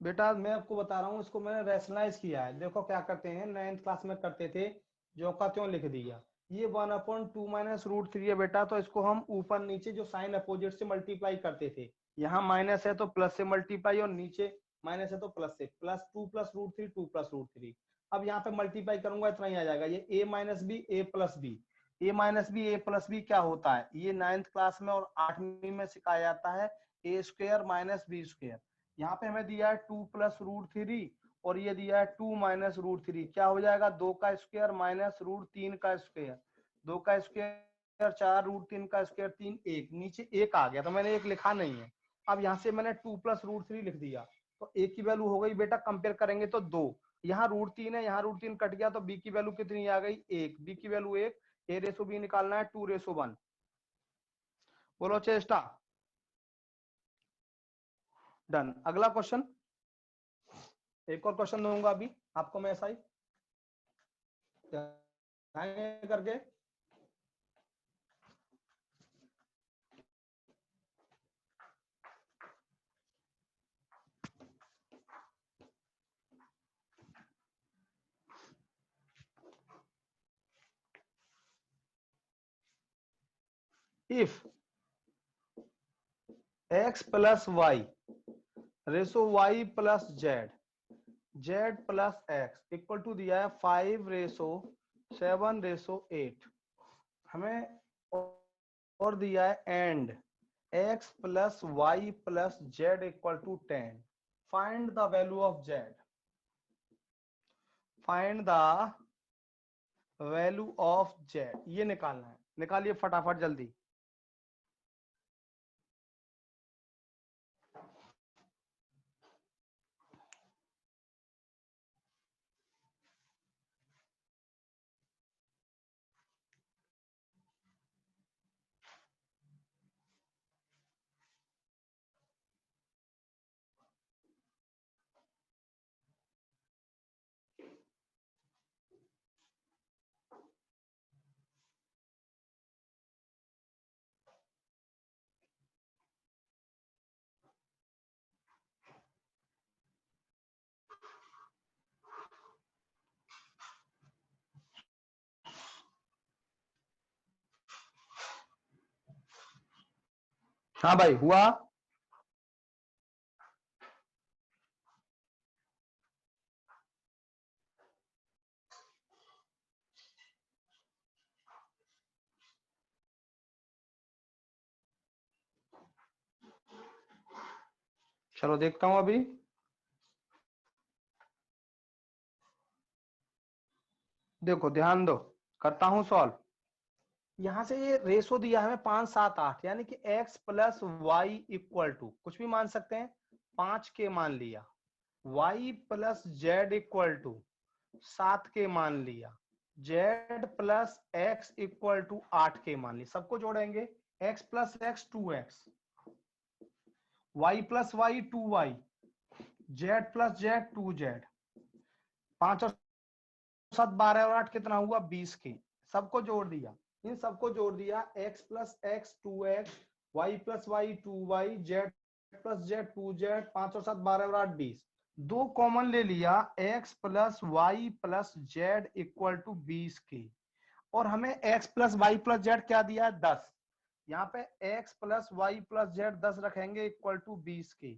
बेटा मैं आपको बता रहा हूँ, इसको मैंने रैशनलाइज किया है। देखो क्या करते हैं, 9th क्लास में करते थे, जो का त्यों लिख दिया। ये 1/2 माइनस √3 है बेटा, तो इसको हम ऊपर नीचे जो साइन अपोजिट से मल्टीप्लाई करते थे, यहाँ माइनस है तो प्लस से मल्टीप्लाई, और नीचे माइनस है तो प्लस से, +2 + √3 2 + √3। अब यहाँ पे मल्टीप्लाई करूंगा इतना ही आ जाएगा, ये a - b a + b, a - b a + b क्या होता है, ये 9th क्लास में और 8वीं में सिखाया जाता है, a² - b²। यहाँ पे हमें दिया है 2 + √3 और ये दिया है 2 - √3, क्या हो जाएगा 2 का स्क्वायर माइनस √3 का स्क्वायर, 2 का स्क्वायर 4 √3 का स्क्वायर 3 1, नीचे 1 आ गया तो मैंने 1 लिखा नहीं है। अब यहाँ से मैंने 2 + √3 लिख दिया, तो a की वैल्यू हो गई बेटा, कंपेयर करेंगे तो 2, यहाँ √3 है, यहाँ √3 कट गया, तो b की वैल्यू कितनी आ गई 1, b की वैल्यू 1, a/b निकालना है 2/1। बोलो चेष्टा। डन। अगला क्वेश्चन, एक और क्वेश्चन दूंगा अभी आपको मैं ऐसा ही करके। If x + y ratio y + z, z + x equal to दिया है 5:7:8, हमें और दिया है and x + y + z equal to 10, find the value of z, find the value of z, ये निकालना है, निकालिए फटाफट जल्दी। हाँ भाई हुआ। चलो देखता हूं अभी, देखो ध्यान दो, करता हूं सॉल्व। यहाँ से ये रेशो दिया है हमें 5, 7, 8, यानी कि x plus Y equal to कुछ भी मान सकते हैं, 5 के मान लिया, y plus Z equal to 7 के मान लिया, z plus X equal to 8 के मान लिया। सबको जोड़ेंगे, x plus X 2x, y plus Y 2y, z plus Z 2z, 5 और 7 12 और 8 कितना हुआ 20 के। सबको जोड़ दिया, इन सबको जोड़ दिया, x plus X 2x, y plus Y 2y, z plus Z 2z, 5 और 7 12 और 8 20। दो कॉमन ले लिया, x plus Y plus Z equal to 20 के, और हमें x plus Y plus Z क्या दिया है 10। यहाँ पे x plus Y plus Z 10 रखेंगे इक्वल टू 20 के,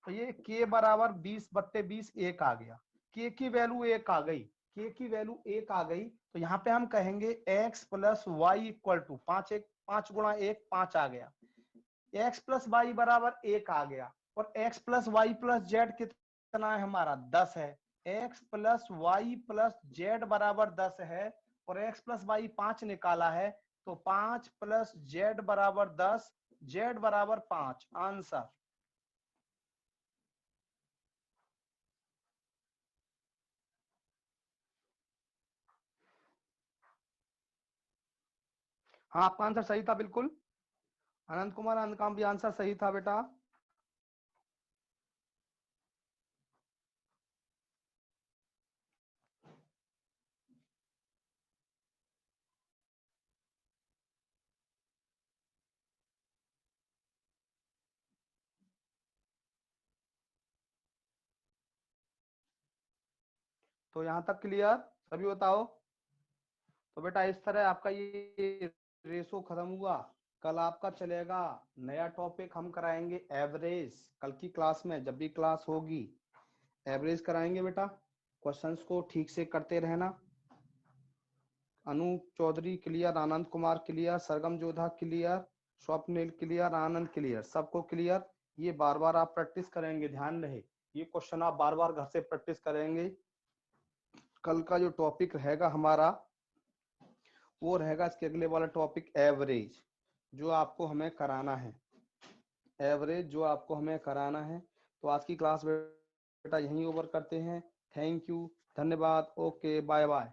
तो ये k बराबर 20/20 1 आ गया, k की वैल्यू 1 आ गई, k की वैल्यू 1 आ गई, तो यहाँ पे हम कहेंगे x plus Y equal to 5 गुणा 1 5 आ गया, x प्लस वाई बराबर 1 आ गया, और x plus Y plus Z कितना है हमारा 10 है, x plus Y plus Z बराबर 10 है, और x प्लस वाई 5 निकाला है, तो 5 प्लस जेड बराबर 10, जेड बराबर 5, आंसर। हाँ, आपका आंसर सही था बिल्कुल, अनंत कुमार अनंत काम भी आंसर सही था बेटा। तो यहाँ तक क्लियर, सभी बताओ। तो बेटा इस तरह आपका ये रेशो खत्म हुआ। कल आपका चलेगा नया टॉपिक, हम कराएंगे एवरेज। कल की क्लास में जब भी क्लास होगी एवरेज कराएंगे बेटा। क्वेश्चंस को ठीक से करते रहना। अनु चौधरी क्लियर, आनंद कुमार क्लियर, सरगम जोधा क्लियर, स्वप्निल क्लियर, आनंद क्लियर, सबको क्लियर। ये बार बार आप प्रैक्टिस करेंगे, ध्यान रहे ये क्वेश्चन आप बार बार घर से प्रैक्टिस करेंगे। कल का जो टॉपिक रहेगा हमारा वो रहेगा इसके अगले वाला टॉपिक एवरेज, जो आपको हमें कराना है, एवरेज जो आपको हमें कराना है। तो आज की क्लास बेटा यहीं ओवर करते हैं। थैंक यू, धन्यवाद, ओके, बाय बाय।